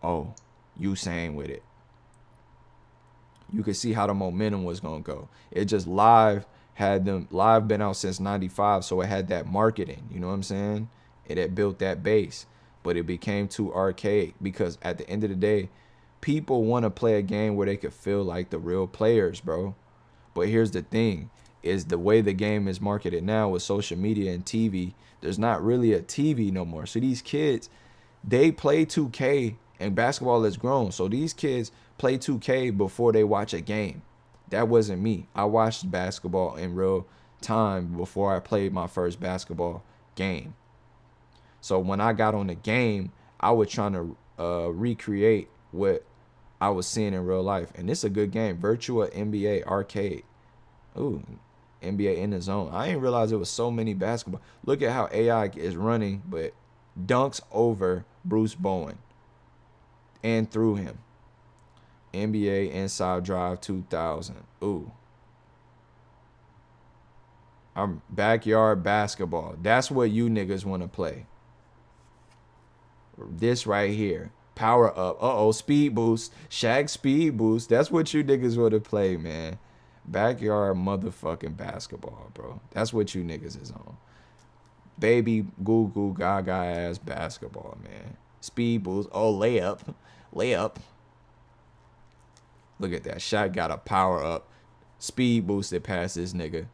oh, Usain with it. You could see how the momentum was going to go. It just Live been out since 95, so it had that marketing. You know what I'm saying? It had built that base. But it became too archaic because at the end of the day, people want to play a game where they could feel like the real players, bro. But here's the thing, is the way the game is marketed now with social media and TV, there's not really a TV no more. So these kids, they play 2K and basketball has grown. So these kids play 2K before they watch a game. That wasn't me. I watched basketball in real time before I played my first basketball game. So when I got on the game, I was trying to recreate what I was seeing in real life. And it's a good game. Virtua NBA Arcade. Ooh, NBA in the zone. I didn't realize there was so many basketball. Look at how AI is running, but dunks over Bruce Bowen and through him. NBA Inside Drive 2000. Ooh. I'm backyard basketball. That's what you niggas want to play. This right here. Power up. Uh-oh, speed boost. Shaq speed boost. That's what you niggas want to play, man. Backyard motherfucking basketball, bro. That's what you niggas is on. Baby goo goo gaga ass basketball, man. Speed boost. Oh, layup. Layup. Look at that. Shaq got a power up. Speed boosted past this nigga.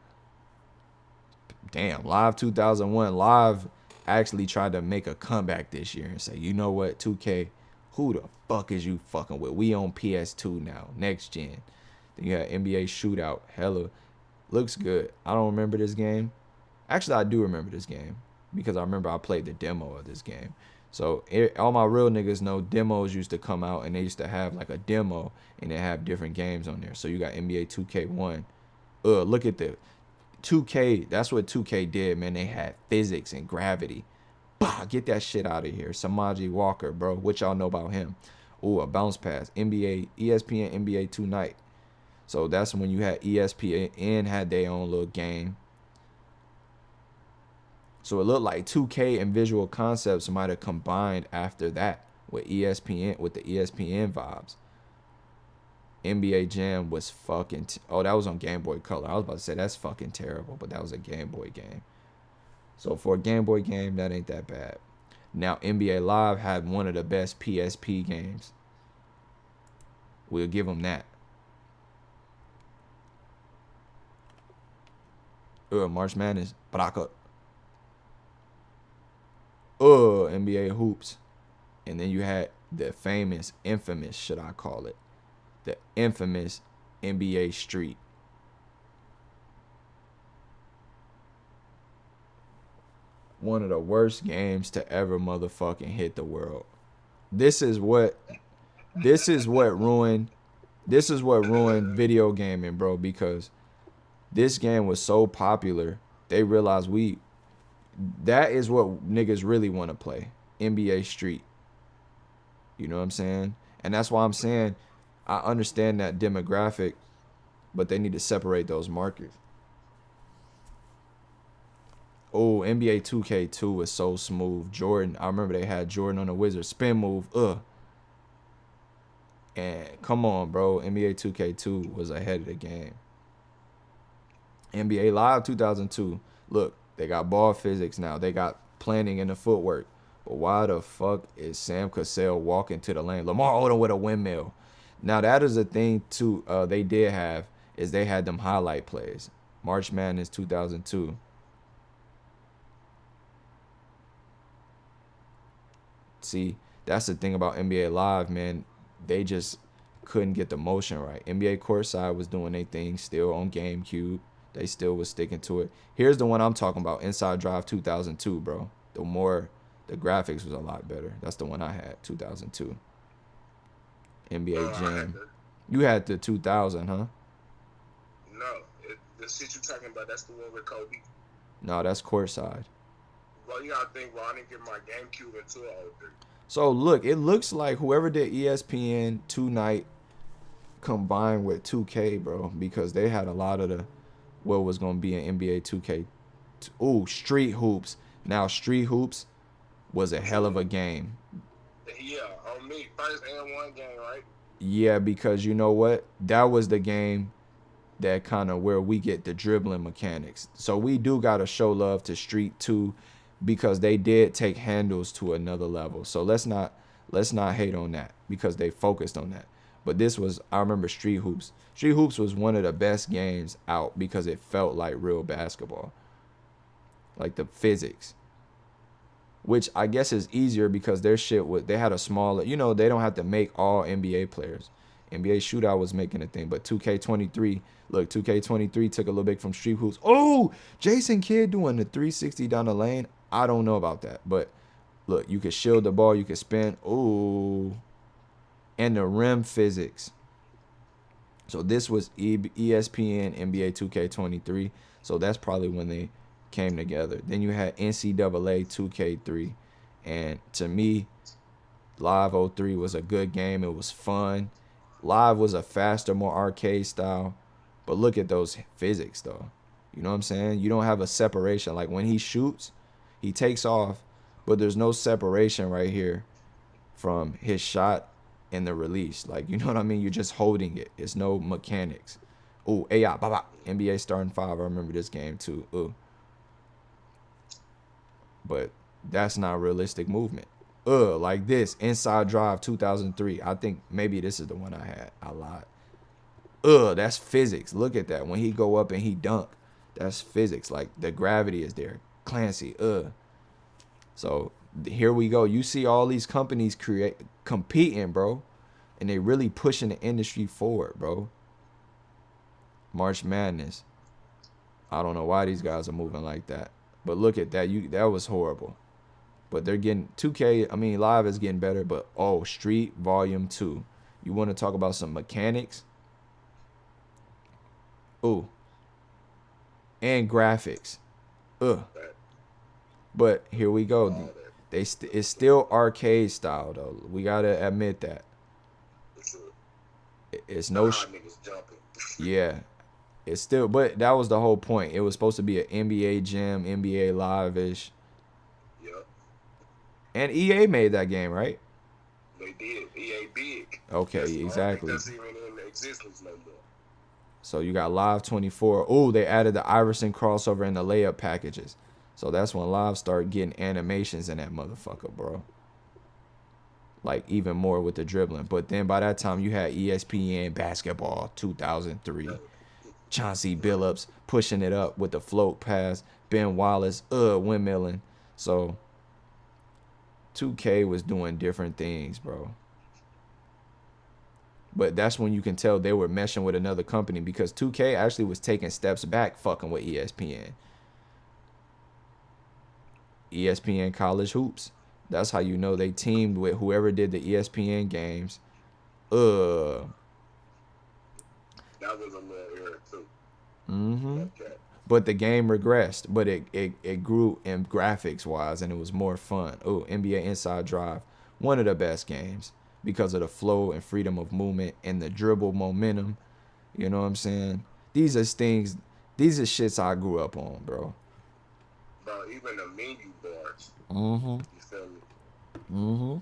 Damn. Live 2001. Live actually tried to make a comeback this year and say, you know what, 2K, who the fuck is you fucking with? We on PS2 now, next gen. Then you got NBA Shootout. Hella looks good. I don't remember this game. Actually, I do remember this game because I remember I played the demo of this game. So all my real niggas know demos used to come out and they used to have like a demo and they have different games on there. So you got NBA 2K1. Look at the 2K, that's what 2K did, man. They had physics and gravity. Bah, get that shit out of here. Samaji Walker, bro. What y'all know about him? Ooh, a bounce pass. NBA, ESPN, NBA Tonight. So that's when you had ESPN had their own little game. So it looked like 2K and Visual Concepts might have combined after that with ESPN, with the ESPN vibes. NBA Jam was fucking... oh, that was on Game Boy Color. I was about to say, that's fucking terrible, but that was a Game Boy game. So for a Game Boy game, that ain't that bad. Now, NBA Live had one of the best PSP games. We'll give them that. March Madness. Proccess. NBA Hoops. And then you had the famous, infamous, should I call it, the infamous NBA Street. One of the worst games to ever motherfucking hit the world. This is what ruined video gaming, bro, because this game was so popular, they realized That is what niggas really want to play. NBA Street. You know what I'm saying? And that's why I'm saying I understand that demographic, but they need to separate those markets. Oh, NBA 2K2 was so smooth. Jordan, I remember they had Jordan on the Wizards spin move. And come on, bro. NBA 2K2 was ahead of the game. NBA Live 2002. Look, they got ball physics now. They got planning in the footwork. But why the fuck is Sam Cassell walking to the lane? Lamar Odom with a windmill. Now that is a thing too. They did have is they had them highlight plays. March Madness 2002. See, that's the thing about NBA Live, man. They just couldn't get the motion right. NBA Courtside was doing their thing still on GameCube. They still was sticking to it. Here's the one I'm talking about, Inside Drive 2002, bro. The graphics was a lot better. That's the one I had, 2002. NBA Jam. You had the 2000, huh? No, the shit you talking about, that's the one with Kobe. No, that's Courtside. Well, you gotta think, well, I didn't get my GameCube until 03. So look, it looks like whoever did ESPN 2Night combined with 2K, bro, because they had a lot of the what was gonna be an NBA 2K. Ooh, Street Hoops. Now Street Hoops was a hell of a game. Yeah, on me, first and one game, right? Yeah, because you know what? That was the game that kind of where we get the dribbling mechanics. So we do gotta show love to Street 2 because they did take handles to another level. So let's not hate on that because they focused on that. But this was, I remember Street Hoops. Street Hoops was one of the best games out because it felt like real basketball. Like the physics. Which I guess is easier because their shit was, they had a smaller, you know, they don't have to make all NBA players. NBA Shootout was making a thing, but 2K23, look, 2K23 took a little bit from Street Hoops. Oh, Jason Kidd doing the 360 down the lane. I don't know about that, but look, you could shield the ball, you could spin. Ooh, and the rim physics. So this was ESPN NBA 2K23. So that's probably when they came together. Then you had NCAA 2K3, and to me, Live 03 was a good game. It was fun. Live was a faster, more arcade style, but look at those physics though. You know what I'm saying? You don't have a separation. Like when he shoots, he takes off, but there's no separation right here from his shot and the release. Like, you know what I mean? You're just holding it. It's no mechanics. Ooh, AI, baba. NBA starting 5. I remember this game too. Ooh. But that's not realistic movement. Like this, Inside Drive 2003. I think maybe this is the one I had. I lied. That's physics. Look at that. When he go up and he dunk, that's physics. Like the gravity is there. Clancy. So here we go. You see all these companies competing, bro, and they really pushing the industry forward, bro. March Madness. I don't know why these guys are moving like that, but look at that. That was horrible. But they're getting 2K. I mean, Live is getting better. But Street Volume 2. You want to talk about some mechanics? Ooh. And graphics. But here we go. It's still arcade style though. We gotta admit that. It's no. Yeah. It's still, but that was the whole point. It was supposed to be an NBA Jam, NBA Live-ish. Yep. And EA made that game, right? They did. EA big. Okay, exactly. That's even in existence no more. So you got Live 24. Oh, they added the Iverson crossover in the layup packages. So that's when Live started getting animations in that motherfucker, bro. Like even more with the dribbling. But then by that time you had ESPN Basketball 2003. Chauncey Billups pushing it up with the float pass. Ben Wallace, windmilling. So 2K was doing different things, bro. But that's when you can tell they were meshing with another company because 2K actually was taking steps back fucking with ESPN. ESPN College Hoops. That's how you know they teamed with whoever did the ESPN games. That was a little era too. Okay. But the game regressed, but it grew in graphics wise, and it was more fun. Oh, NBA Inside Drive, one of the best games because of the flow and freedom of movement and the dribble momentum. You know what I'm saying? These are things. These are shits I grew up on, bro. Bro, even the menu boards. Mm-hmm. You feel me? Mm-hmm.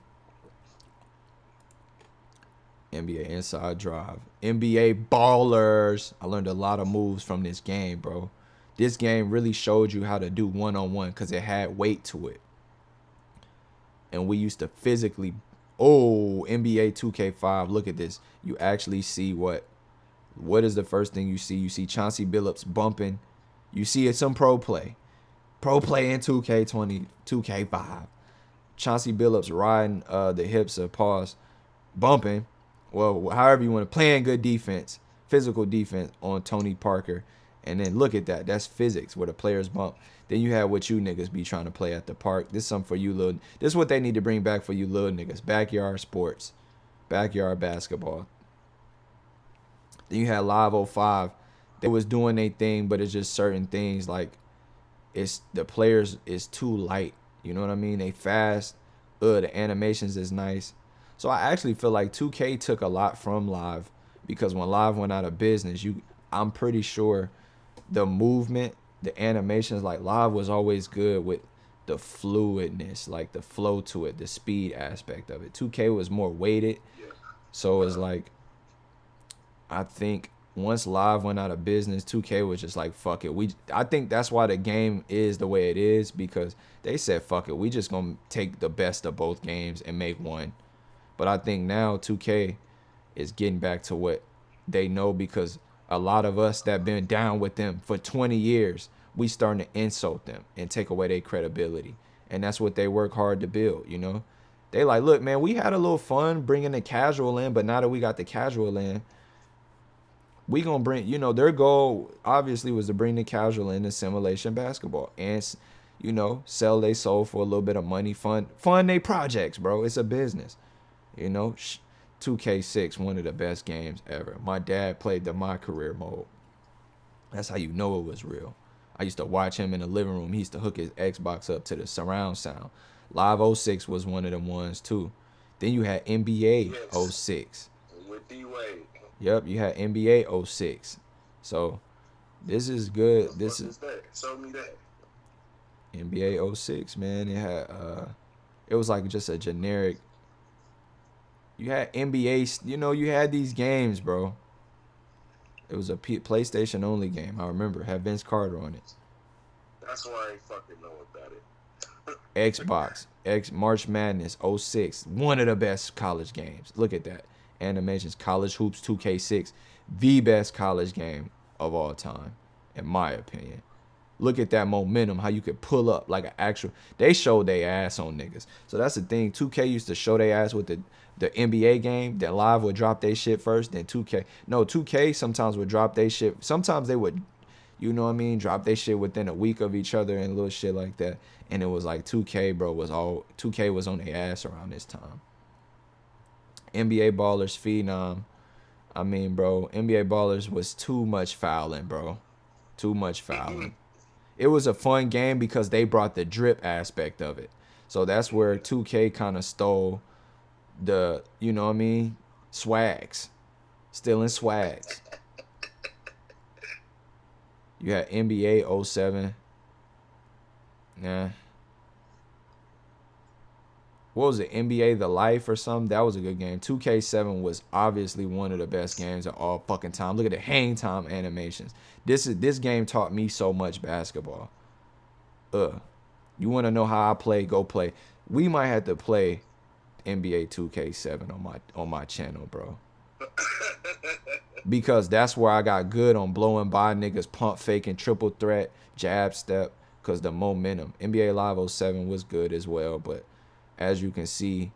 NBA Inside Drive. NBA Ballers. I learned a lot of moves from this game, bro. This game really showed you how to do one-on-one because it had weight to it. And we used to physically... Oh, NBA 2K5. Look at this. You actually see what is the first thing you see? You see Chauncey Billups bumping. You see some pro play. Pro play in 2K20, 2K5. Chauncey Billups riding the hips of pause, bumping. Well, however you want to, playing good defense, physical defense on Tony Parker. And then look at that. That's physics where the players bump. Then you have what you niggas be trying to play at the park. This is something for you little. This is what they need to bring back for you little niggas. Backyard sports. Backyard basketball. Then you had Live 05. They was doing their thing, but it's just certain things like it's the players is too light. You know what I mean? They fast. The animations is nice. So I actually feel like 2K took a lot from Live because when Live went out of business, I'm pretty sure the movement, the animations, like Live was always good with the fluidness, like the flow to it, the speed aspect of it. 2K was more weighted. So it's like, I think once Live went out of business, 2K was just like, fuck it. I think that's why the game is the way it is, because they said, fuck it. We just going to take the best of both games and make one. But I think now 2K is getting back to what they know, because a lot of us that been down with them for 20 years, we starting to insult them and take away their credibility. And that's what they work hard to build, you know? They like, look, man, we had a little fun bringing the casual in, but now that we got the casual in, we gonna bring, you know, their goal obviously was to bring the casual into simulation basketball and, you know, sell their soul for a little bit of money, fund their projects, bro. It's a business, you know. 2K6, one of the best games ever. My dad played the MyCareer mode. That's how you know it was real. I used to watch him in the living room. He used to hook his Xbox up to the surround sound. Live 06 was one of them ones too. Then you had NBA 06. With D-Wade. Yep, you had NBA 06. So this is good. This is that? Show me that. NBA 06, man. It had it was like just a generic. You had NBA, you know, you had these games, bro. It was a PlayStation only game. I remember. It had Vince Carter on it. That's why I ain't fucking know what that is. Xbox, March Madness 06. One of the best college games. Look at that. Animations, College Hoops 2K6. The best college game of all time, in my opinion. Look at that momentum, how you could pull up like an actual. They showed their ass on niggas. So that's the thing. 2K used to show their ass with the NBA game. That Live would drop their shit first, then 2K. No, 2K sometimes would drop their shit. Sometimes they would, you know what I mean, drop their shit within a week of each other and little shit like that. And it was like 2K, bro, 2K was on their ass around this time. NBA Ballers Phenom. I mean, bro, NBA Ballers was too much fouling, bro. Too much fouling. It was a fun game because they brought the drip aspect of it. So that's where 2K kind of stole the, you know what I mean, swags. Stealing swags. You had NBA 07. Nah. What was it? NBA The Life or something? That was a good game. 2K7 was obviously one of the best games of all fucking time. Look at the hang time animations. This game taught me so much basketball. You want to know how I play? Go play. We might have to play NBA 2K7 on my channel, bro. Because that's where I got good on blowing by niggas, pump faking, triple threat, jab step. Because the momentum. NBA Live 07 was good as well, but as you can see,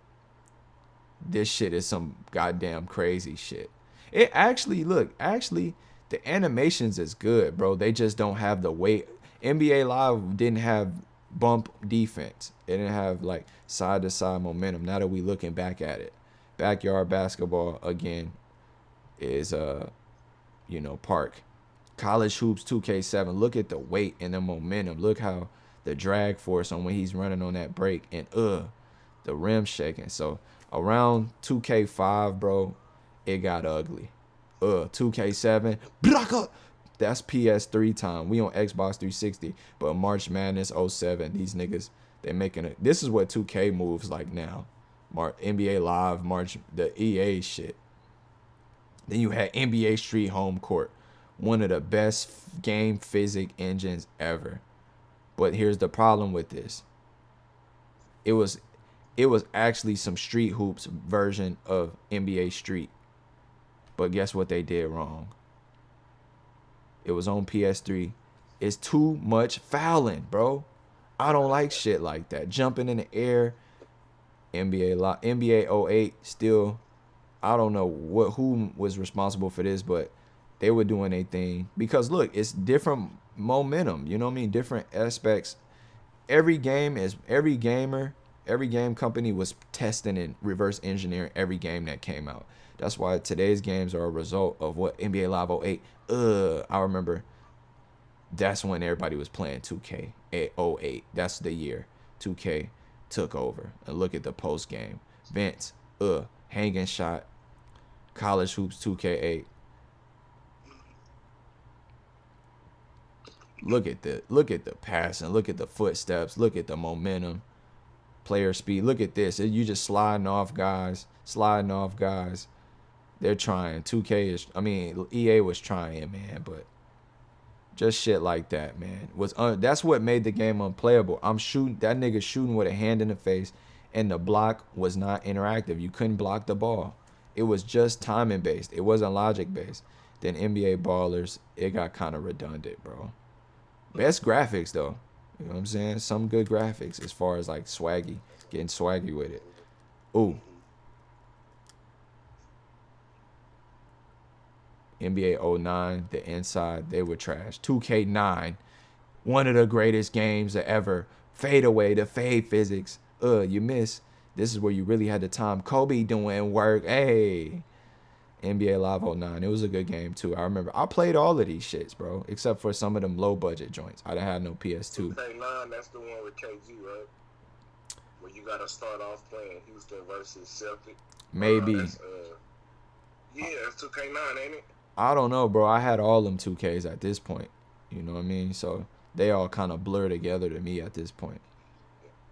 this shit is some goddamn crazy shit. It actually, the animations is good, bro. They just don't have the weight. NBA Live didn't have bump defense. It didn't have like side to side momentum. Now that we looking back at it, backyard basketball again is you know, park. College Hoops 2K7. Look at the weight and the momentum. Look how the drag force on when he's running on that break. And the rim shaking. So around 2K5, bro, it got ugly. 2K7. That's PS3 time. We on Xbox 360. But March Madness 07, these niggas, they making it. This is what 2K moves like now. NBA Live, March, the EA shit. Then you had NBA Street Home Court. One of the best game physics engines ever. But here's the problem with this. It was actually some Street Hoops version of NBA Street. But guess what they did wrong? It was on PS3. It's too much fouling, bro. I don't like shit like that. Jumping in the air. NBA 08 still, I don't know who was responsible for this, but they were doing a thing. Because look, it's different momentum. You know what I mean? Different aspects. Every game company was testing and reverse engineering every game that came out. That's why today's games are a result of what NBA Live 08. I remember that's when everybody was playing 2K 08. That's the year 2K took over. And look at the post game. Vince, hanging shot. College Hoops 2K8. Look at the passing. Look at the footsteps. Look at the momentum. Player speed. Look at this. You just sliding off guys. They're trying. EA was trying, man, but just shit like that, man. That's what made the game unplayable. I'm shooting, that nigga shooting with a hand in the face, and the block was not interactive. You couldn't block the ball. It was just timing based. It wasn't logic based. Then NBA Ballers, it got kind of redundant, bro. Best graphics though. You know what I'm saying? Some good graphics as far as like swaggy, getting swaggy with it. Ooh. NBA 09, the inside, they were trash. 2K9, one of the greatest games ever. Fade away, the fade physics. You miss. This is where you really had the time. Kobe doing work. Hey. NBA Live 09. It was a good game too. I remember. I played all of these shits, bro. Except for some of them low budget joints. I didn't have no PS2. 2K9, that's the one with KG, right? Where you gotta start off playing Houston versus Celtic. Maybe. Yeah, that's 2K9, ain't it? I don't know, bro. I had all them 2Ks at this point. You know what I mean? So they all kind of blur together to me at this point.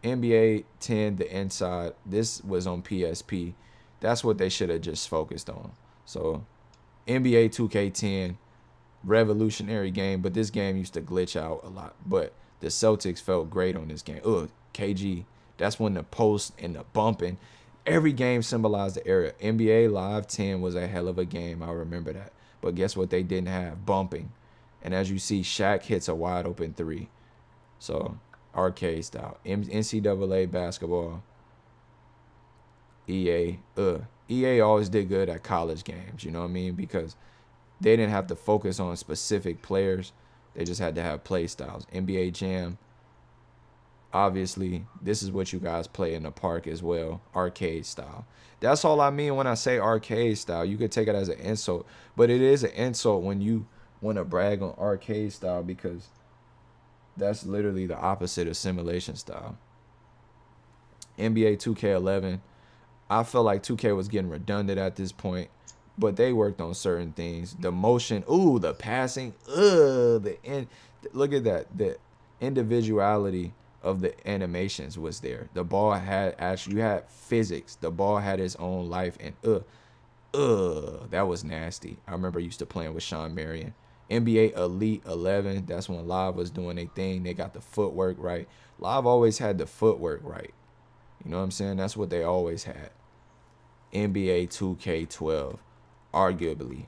NBA 10, the inside. This was on PSP. That's what they should have just focused on. So NBA 2K10, revolutionary game, but this game used to glitch out a lot. But the Celtics felt great on this game. KG. That's when the post and the bumping. Every game symbolized the era. NBA Live 10 was a hell of a game. I remember that. But guess what they didn't have? Bumping. And as you see, Shaq hits a wide open 3. So, arcade style. NCAA basketball. EA. EA always did good at college games. You know what I mean? Because they didn't have to focus on specific players. They just had to have play styles. NBA Jam. Obviously, this is what you guys play in the park as well. Arcade style. That's all I mean when I say arcade style. You could take it as an insult. But it is an insult when you want to brag on arcade style, because that's literally the opposite of simulation style. NBA 2K11. I felt like 2K was getting redundant at this point. But they worked on certain things. The motion. Ooh, the passing. Look at that. The individuality of the animations was there. The ball had you had physics. The ball had its own life, and that was nasty. I remember used to playing with Sean Marion. NBA Elite 11, that's when Live was doing a thing. They got the footwork right. Live always had the footwork right. You know what I'm saying? That's what they always had. NBA 2K12, arguably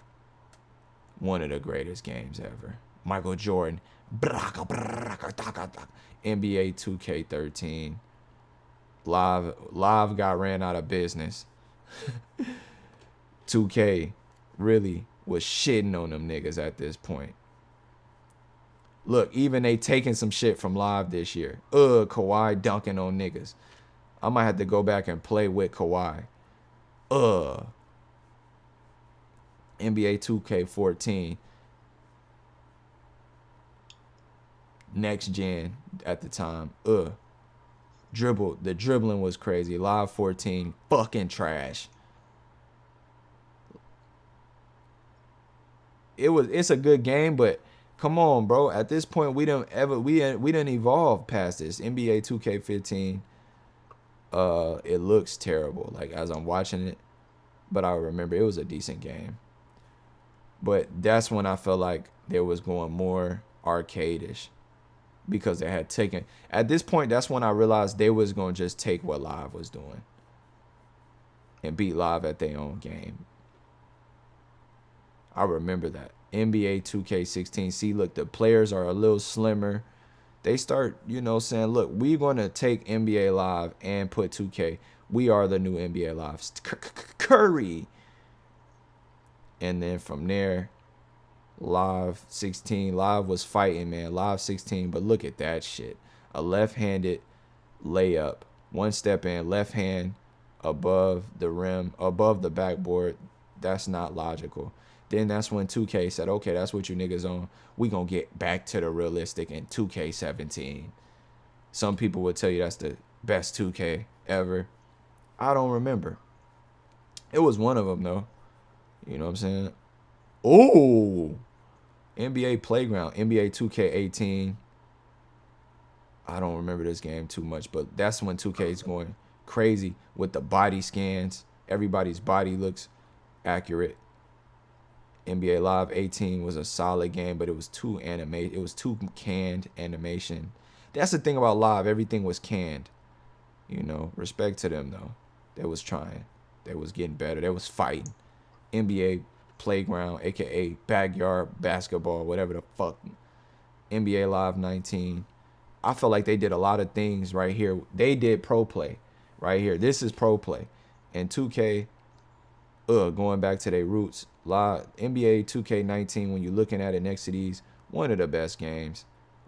one of the greatest games ever. Michael Jordan. NBA 2K13. Live got ran out of business. 2K really was shitting on them niggas at this point. Look, even they taking some shit from Live this year. Kawhi dunking on niggas. I might have to go back and play with Kawhi. NBA 2K14. next gen at the time. The dribbling was crazy. Live 14, fucking trash. It's a good game, but come on, bro. At this point, we didn't evolve past this. NBA 2K15, it looks terrible. Like as I'm watching it, but I remember it was a decent game. But that's when I felt like they was going more arcade-ish, because they had taken, at this point, that's when I realized they was going to just take what Live was doing and beat Live at their own game. I remember that. NBA 2K16. See, look, the players are a little slimmer. They start, saying, look, we're going to take NBA Live and put 2K. We are the new NBA Live. Curry. And then from there, Live 16. Live was fighting, man. Live 16. But look at that shit. A left-handed layup. One step in, left hand above the rim, above the backboard. That's not logical. Then that's when 2K said, okay, that's what you niggas on. We gonna get back to the realistic in 2K17. Some people would tell you that's the best 2K ever. I don't remember. It was one of them, though. You know what I'm saying? Oh! NBA Playground, NBA 2K18. I don't remember this game too much, but that's when 2K is going crazy with the body scans. Everybody's body looks accurate. NBA Live 18 was a solid game, but it was too canned animation. That's the thing about Live. Everything was canned. Respect to them, though. They was trying. They was getting better. They was fighting. NBA Playground, a.k.a. Backyard Basketball, whatever the fuck. NBA Live 19. I feel like they did a lot of things right here. They did pro play right here. This is pro play. And 2K, going back to their roots. NBA 2K19, when you're looking at it next to these, one of the best games.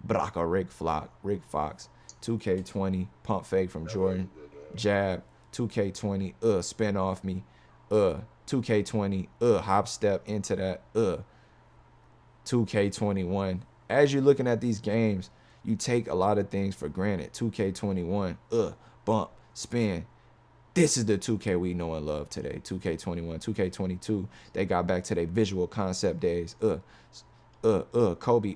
Rick Fox. 2K20, pump fake from Jordan. Jab. 2K20, spin off me. 2K20, hop step into that. 2K21. As you're looking at these games, you take a lot of things for granted. 2K21, bump, spin. This is the 2K we know and love today. 2K21, 2K22. They got back to their visual concept days. Kobe,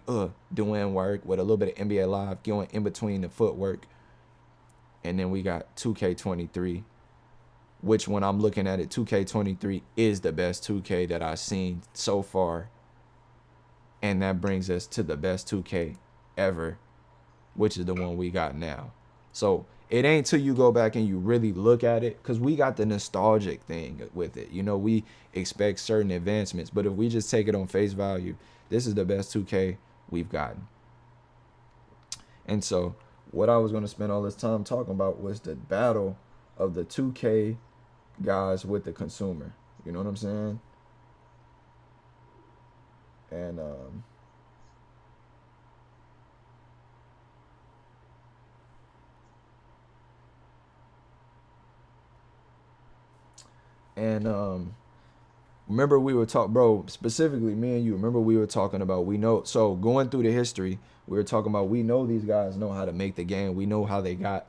doing work with a little bit of NBA Live going in between the footwork. And then we got 2K23, which when I'm looking at it, 2K23 is the best 2K that I've seen so far. And that brings us to the best 2K ever, which is the one we got now. So it ain't till you go back and you really look at it, because we got the nostalgic thing with it. We expect certain advancements, but if we just take it on face value, this is the best 2K we've gotten. And so what I was going to spend all this time talking about was the battle of the 2K guys with the consumer. You know what I'm saying? And remember we were talking, bro, specifically me and you, remember we were talking about, so going through the history, we were talking about, we know these guys know how to make the game. We know how they got,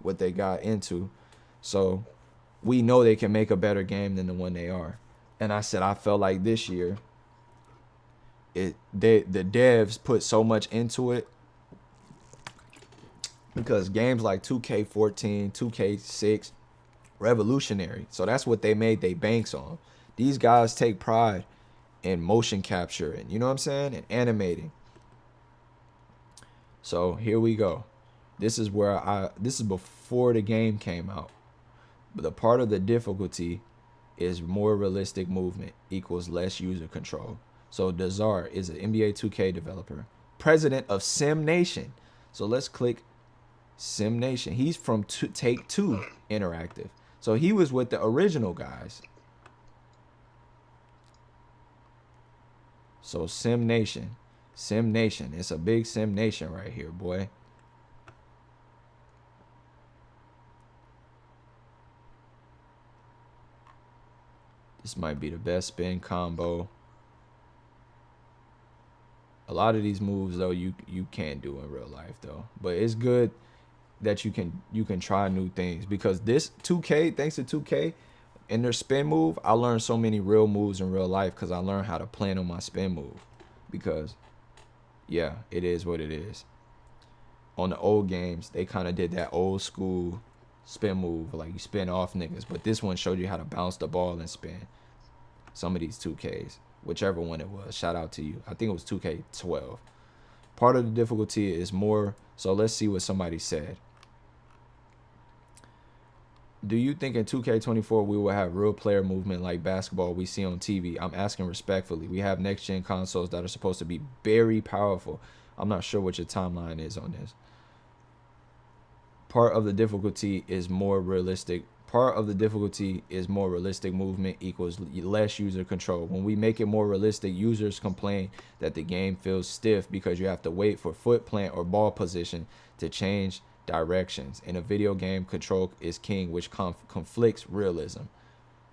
what they got into. So we know they can make a better game than the one they are. And I said, I felt like this year, the devs put so much into it, because games like 2K14, 2K6, revolutionary. So that's what they made their banks on. These guys take pride in motion capture and, you know what I'm saying, and animating. So here we go. This is before the game came out. But the part of the difficulty is more realistic movement equals less user control. So Dazar is an NBA 2K developer, president of Sim Nation. So let's click Sim Nation. He's from Take Two Interactive. So he was with the original guys. So Sim Nation. Sim Nation. It's a big Sim Nation right here, boy. This might be the best spin combo A lot of these moves though you can't do in real life though. But it's good that you can try new things, because this 2K, thanks to 2K and their spin move, I learned so many real moves in real life because I learned how to plan on my spin move. Because yeah, it is what it is. On the old games, they kind of did that old school spin move, like you spin off niggas, but this one showed you how to bounce the ball and spin. Some of these 2Ks, whichever one it was, shout out to you. I think it was 2K12. Part of the difficulty is more, so let's see what somebody said. Do you think in 2K24 we will have real player movement like basketball we see on TV? I'm asking respectfully. We have next-gen consoles that are supposed to be very powerful. I'm not sure what your timeline is on this. Part of the difficulty is more realistic. Part of the difficulty is more realistic movement equals less user control. When we make it more realistic, users complain that the game feels stiff because you have to wait for foot plant or ball position to change directions. In a video game, control is king, which conflicts realism.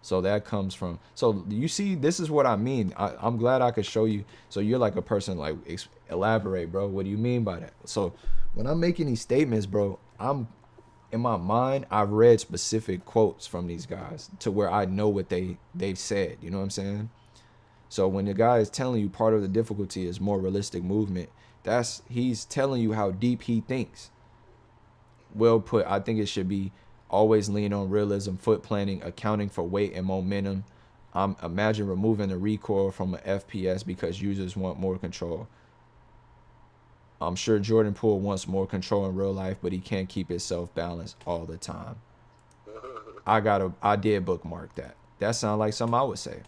So that comes from, so you see, this is what I mean. I'm glad I could show you. So you're like a person, like, elaborate, bro. What do you mean by that? So when I'm making these statements, bro, I'm in my mind, I've read specific quotes from these guys to where I know what they've said. You know what I'm saying? So when the guy is telling you part of the difficulty is more realistic movement, he's telling you how deep he thinks. Well put. I think it should be always lean on realism, foot planning, accounting for weight and momentum. Imagine removing the recoil from an FPS because users want more control. I'm sure Jordan Poole wants more control in real life, but he can't keep himself balanced all the time. I did bookmark that. That sounds like something I would say.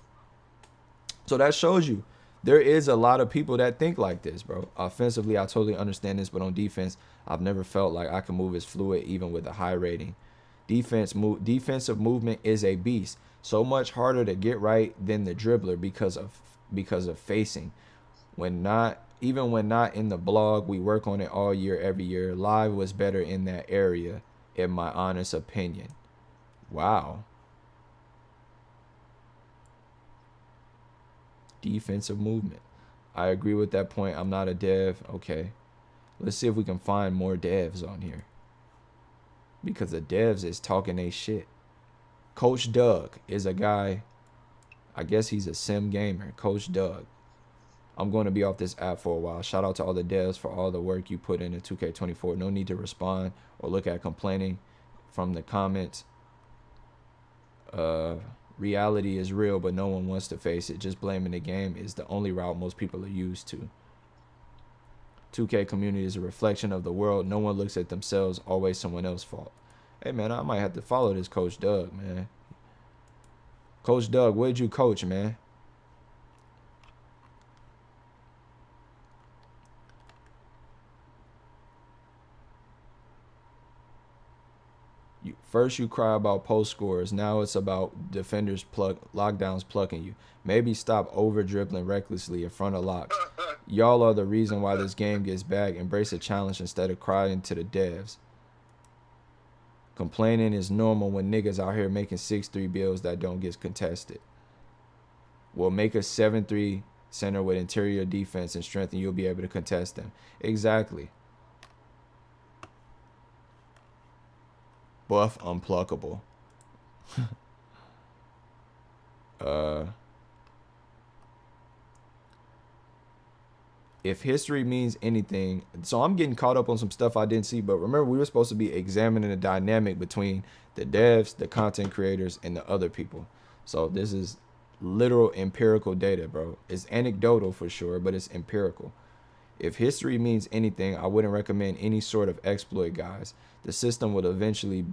So that shows you there is a lot of people that think like this, bro. Offensively, I totally understand this, but on defense, I've never felt like I can move as fluid even with a high rating. Defensive movement is a beast. So much harder to get right than the dribbler because of facing. Even when not in the blog, we work on it all year, every year. Live was better in that area, in my honest opinion. Wow. Defensive movement. I agree with that point. I'm not a dev. Okay. Let's see if we can find more devs on here. Because the devs is talking they shit. Coach Doug is a guy. I guess he's a sim gamer. Coach Doug. I'm going to be off this app for a while. Shout out to all the devs for all the work you put into 2K24. No need to respond or look at complaining from the comments. Reality is real, but no one wants to face it. Just blaming the game is the only route most people are used to. 2K community is a reflection of the world. No one looks at themselves, always someone else's fault. Hey, man, I might have to follow this Coach Doug, man. Coach Doug, where'd you coach, man? First you cry about post scores. Now it's about defenders lockdowns plucking you. Maybe stop over dribbling recklessly in front of locks. Y'all are the reason why this game gets back. Embrace a challenge instead of crying to the devs. Complaining is normal when niggas out here making 6-3 builds that don't get contested. Well, make a 7-3 center with interior defense and strength and you'll be able to contest them. Exactly. Buff unpluckable. If history means anything, so I'm getting caught up on some stuff I didn't see, but remember we were supposed to be examining the dynamic between the devs, the content creators, and the other people. So this is literal empirical data, bro. It's anecdotal for sure, but it's empirical. If history means anything, I wouldn't recommend any sort of exploit, guys. The system would eventually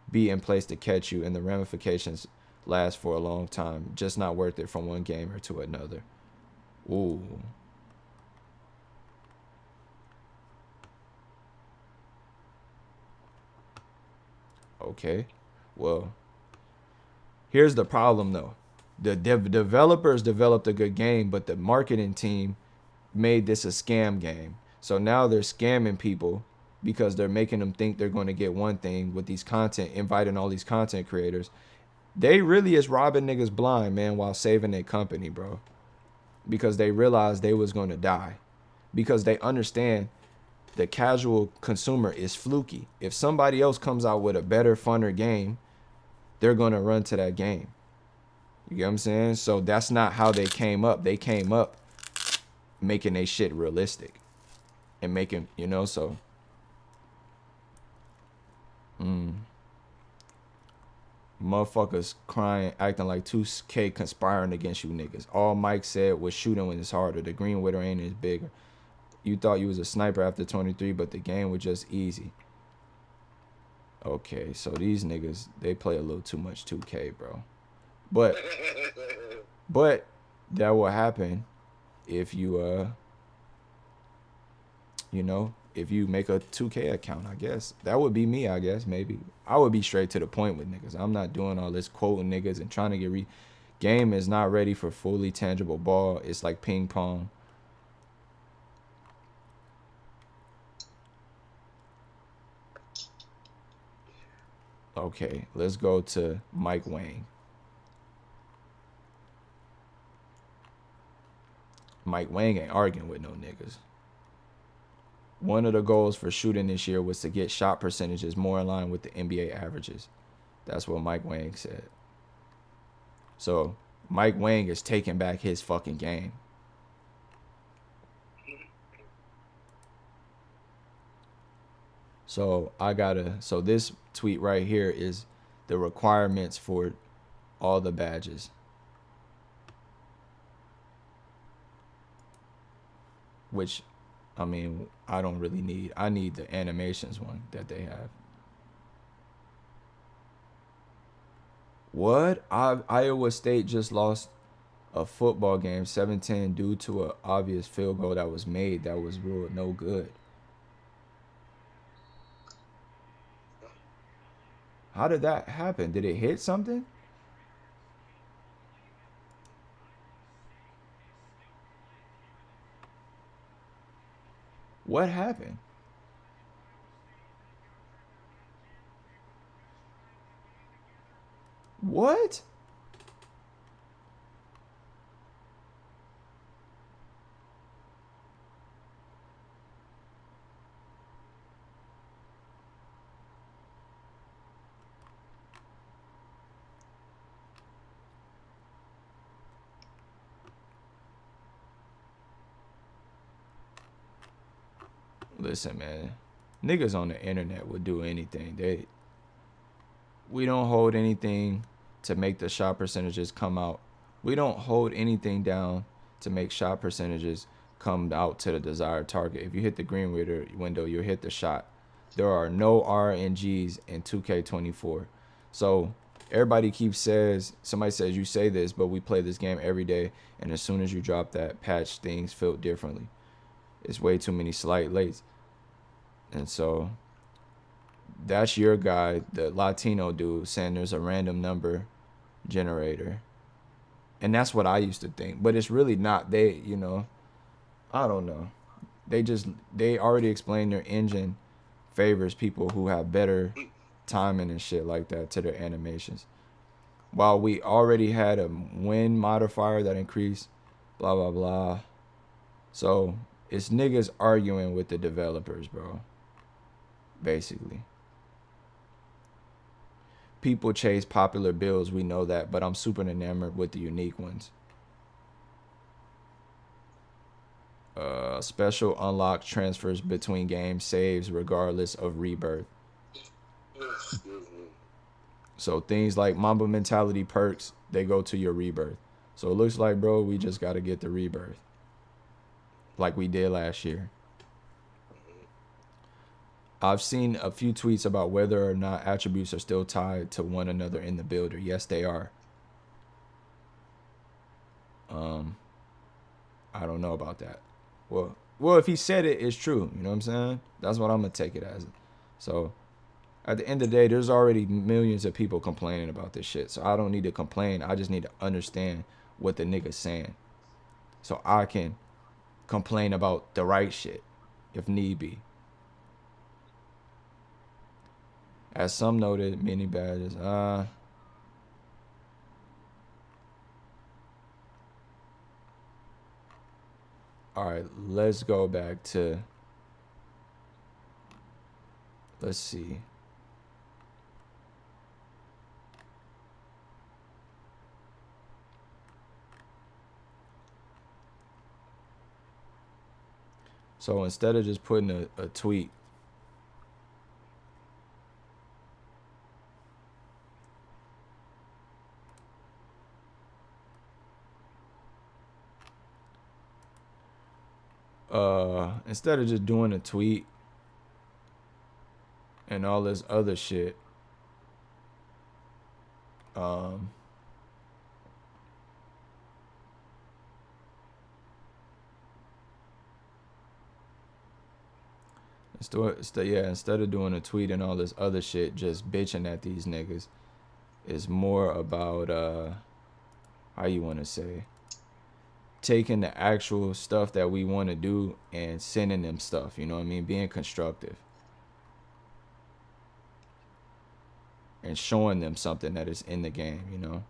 be in place to catch you, and the ramifications last for a long time. Just not worth it from one gamer to another. Ooh. Okay. Well, here's the problem, though. The developers developed a good game, but the marketing team made this a scam game. So now they're scamming people because they're making them think they're going to get one thing with these content, inviting all these content creators. They really is robbing niggas blind, man, while saving their company, bro. Because they realized they was going to die. because they understand the casual consumer is fluky. If somebody else comes out with a better, funner game, they're going to run to that game. You get what I'm saying? So that's not how they came up. They came up making their shit realistic and making, you know, so. Motherfuckers crying, acting like 2K conspiring against you niggas. All Mike said was shooting when it's harder. The Green Widow ain't as bigger. You thought you was a sniper after 23, but the game was just easy. Okay, so these niggas, they play a little too much 2K, bro. But that will happen if you you know, if you make a 2K account, I guess. That would be me, I guess, maybe. I would be straight to the point with niggas. I'm not doing all this quoting niggas and trying to get game is not ready for fully tangible ball. It's like ping pong. Okay, let's go to Mike Wang. Mike Wang ain't arguing with no niggas. One of the goals for shooting this year was to get shot percentages more in line with the NBA averages. That's what Mike Wang said. So Mike Wang is taking back his fucking game. So so this tweet right here is the requirements for all the badges. Which, I mean, I don't really need. I need the animations one that they have. What? Iowa State just lost a football game 7-10 due to an obvious field goal that was made that was ruled no good. How did that happen? Did it hit something? What happened? What? Listen, man. Niggas on the internet would do anything. We don't hold anything to make the shot percentages come out. We don't hold anything down to make shot percentages come out to the desired target. If you hit the green window, you'll hit the shot. There are no RNGs in 2K24. So everybody somebody says you say this, but we play this game every day, and as soon as you drop that patch, things feel differently. It's way too many slight lates. And so that's your guy, the Latino dude, saying there's a random number generator. And that's what I used to think. But it's really not. They, you know, I don't know. They already explained their engine favors people who have better timing and shit like that to their animations. While we already had a win modifier that increased, blah, blah, blah. So it's niggas arguing with the developers, bro. Basically. People chase popular builds, we know that, but I'm super enamored with the unique ones. Special unlock transfers between games, saves regardless of rebirth. So things like Mamba Mentality perks, they go to your rebirth. So it looks like, bro, we just got to get the rebirth. Like we did last year. I've seen a few tweets about whether or not attributes are still tied to one another in the builder. Yes, they are. I don't know about that. Well, if he said it, it's true. You know what I'm saying? That's what I'm going to take it as. So at the end of the day, there's already millions of people complaining about this shit. So I don't need to complain. I just need to understand what the nigga's saying. So I can complain about the right shit if need be. As some noted, mini badges. All right, let's go back to, let's see. So instead of just putting a tweet, instead of just doing a tweet and all this other shit, instead of doing a tweet and all this other shit, just bitching at these niggas, it's more about how you want to say, taking the actual stuff that we want to do and sending them stuff, you know what I mean, being constructive and showing them something that is in the game, you know.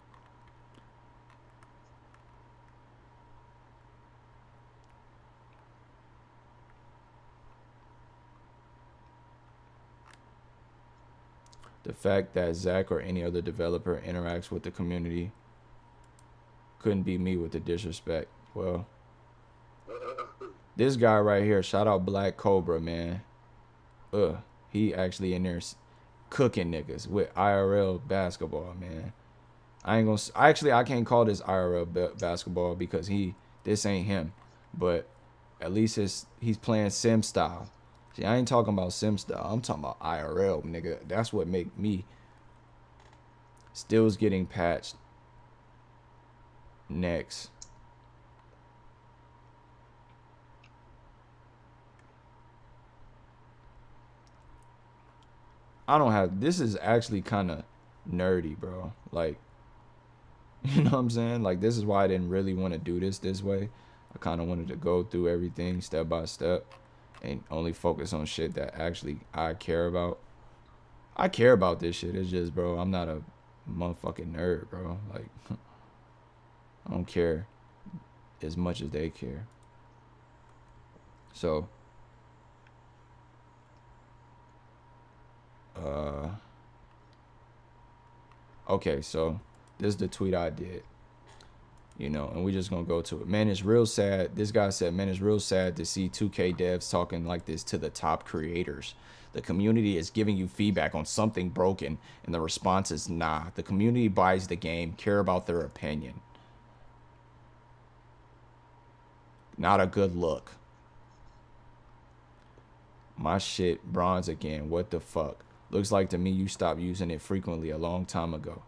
The fact that Zach or any other developer interacts with the community couldn't be me with the disrespect. Well, this guy right here, shout out Black Cobra, man. He actually in there cooking niggas with IRL basketball, man. I ain't gonna, actually I can't call this IRL basketball because this ain't him, but at least he's playing sim style. See, I ain't talking about sim style. I'm talking about IRL, nigga. That's what make me. Still's getting patched. Next. I don't have, this is actually kind of nerdy, bro. Like, you know what I'm saying? Like, this is why I didn't really want to do this way. I kind of wanted to go through everything step by step and only focus on shit that actually I care about. I care about this shit. It's just, bro, I'm not a motherfucking nerd, bro. Like, I don't care as much as they care. So, okay, so this is the tweet I did, you know, and we just gonna go to it. Man, it's real sad. This guy said, man, it's real sad to see 2K devs talking like this to the top creators. The community is giving you feedback on something broken, and the response is nah. The community buys the game, care about their opinion. Not a good look. My shit bronze again. What the fuck? Looks like to me you stopped using it frequently a long time ago.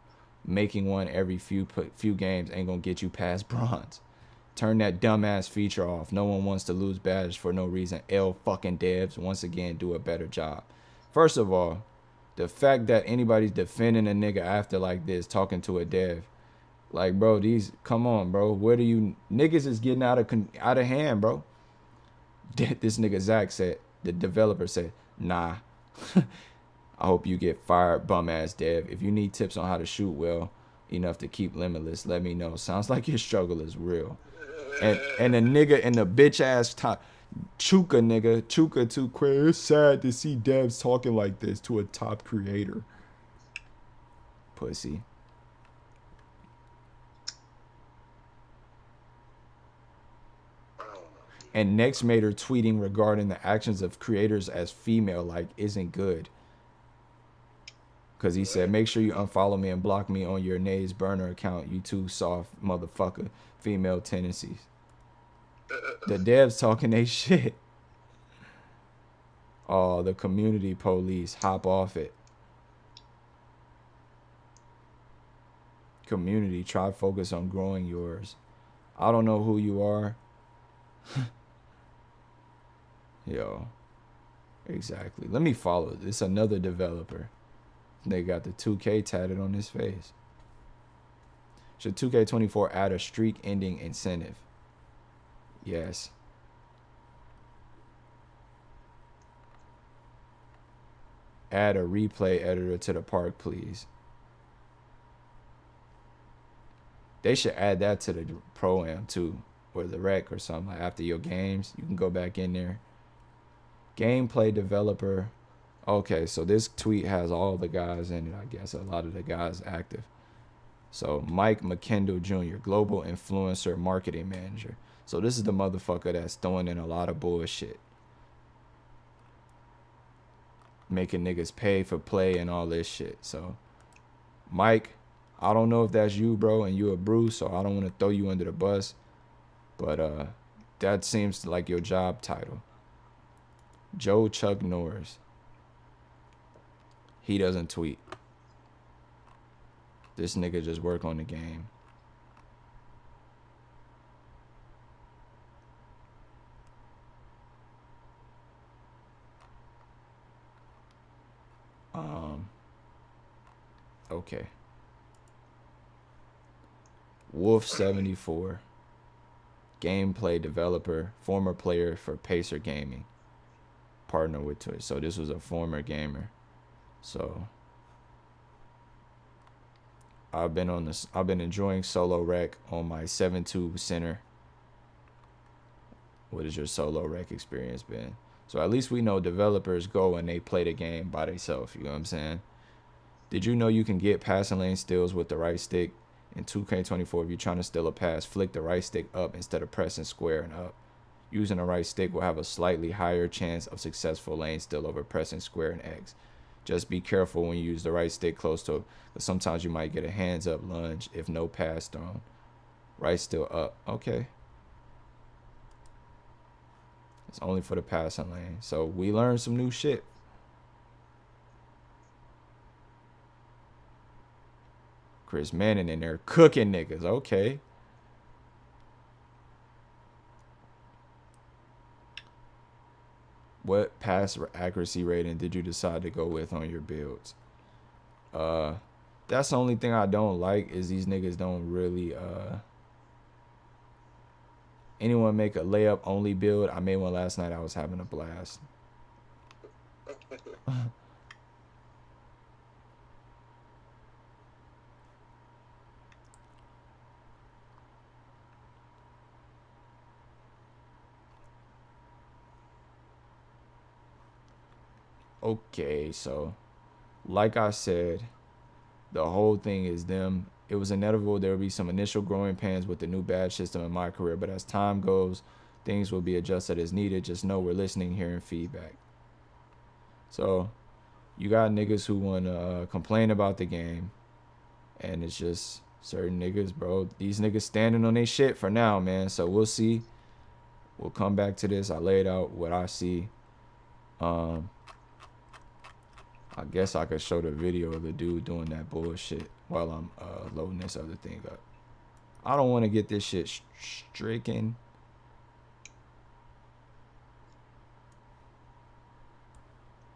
Making one every few games ain't gonna get you past bronze. Turn that dumbass feature off. No one wants to lose badges for no reason. L fucking devs, once again, do a better job. First of all, the fact that anybody's defending a nigga after like this, talking to a dev, like, bro, come on, bro. Where do you, niggas is getting out of hand, bro. This nigga Zach said, the developer said, nah. I hope you get fired, bum ass dev. If you need tips on how to shoot well enough to keep limitless, let me know. Sounds like your struggle is real. And the nigga in the bitch ass Chuka nigga, Chuka too queer. It's sad to see devs talking like this to a top creator. Pussy. And next made her tweeting regarding the actions of creators as female like isn't good. Because he said, make sure you unfollow me and block me on your NAIA's burner account, you too soft motherfucker. Female tendencies. The devs talking they shit. Oh, the community police. Hop off it. Community, try focus on growing yours. I don't know who you are. Yo. Exactly. Let me follow. It's another developer. They got the 2K tatted on his face. Should 2K24 add a streak ending incentive? Yes. Add a replay editor to the park, please. They should add that to the pro-am too. or the rec or something, like after your games, you can go back in there. Gameplay developer. Okay, so this tweet has all the guys in it, I guess, a lot of the guys active. So Mike McKendall Jr., Global Influencer Marketing Manager. So this is the motherfucker that's throwing in a lot of bullshit. Making niggas pay for play and all this shit. So Mike, I don't know if that's you, bro, and you a Bruce, so I don't want to throw you under the bus. But that seems like your job title. Joe Chuck Norris. He doesn't tweet. This nigga just work on the game. Okay. Wolf74. Gameplay developer, former player for Pacer Gaming. Partner with Twitch. So this was a former gamer. So I've been enjoying solo rec on my 7-tube center. What has your solo rec experience been? So at least we know developers go and they play the game by themselves. You know what I'm saying? Did you know you can get passing lane steals with the right stick? In 2K24, if you're trying to steal a pass, flick the right stick up instead of pressing square and up. Using the right stick will have a slightly higher chance of successful lane steal over pressing square and X. Just be careful when you use the right stick close to it, because sometimes you might get a hands up lunge if no pass thrown. Right still up. Okay. It's only for the passing lane. So we learned some new shit. Chris Manning in there cooking niggas. Okay. What pass accuracy rating did you decide to go with on your builds? That's the only thing I don't like is these niggas don't really anyone make a layup only build. I made one last night. I was having a blast. Okay, so like I said, the whole thing is them. It was inevitable there will be some initial growing pains with the new badge system in MyCareer, but as time goes, things will be adjusted as needed. Just know we're listening, hearing feedback. So you got niggas who want to complain about the game, and it's just certain niggas, bro. These niggas standing on their shit for now, man. So we'll see. We'll come back to this. I laid out what I see. I guess I could show the video of the dude doing that bullshit while I'm loading this other thing up. I don't want to get this shit stricken.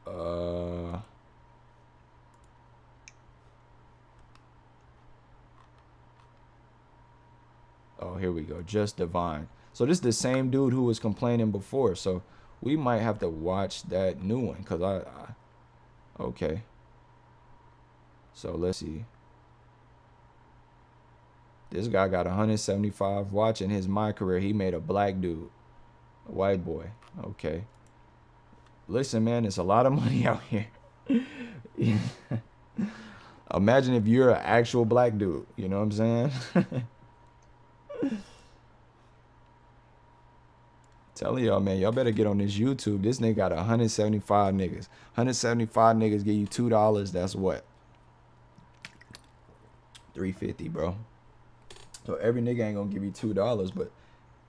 Oh, here we go. Just Divine. So this is the same dude who was complaining before. So we might have to watch that new one because okay. So let's see. This guy got 175 watching his MyCareer. He made a black dude, a white boy. Okay. Listen, man, it's a lot of money out here. Imagine if you're an actual black dude. You know what I'm saying? Telling y'all, man, y'all better get on this YouTube. This nigga got 175 niggas. 175 niggas give you $2. That's what? $3.50, bro. So every nigga ain't gonna give you $2, but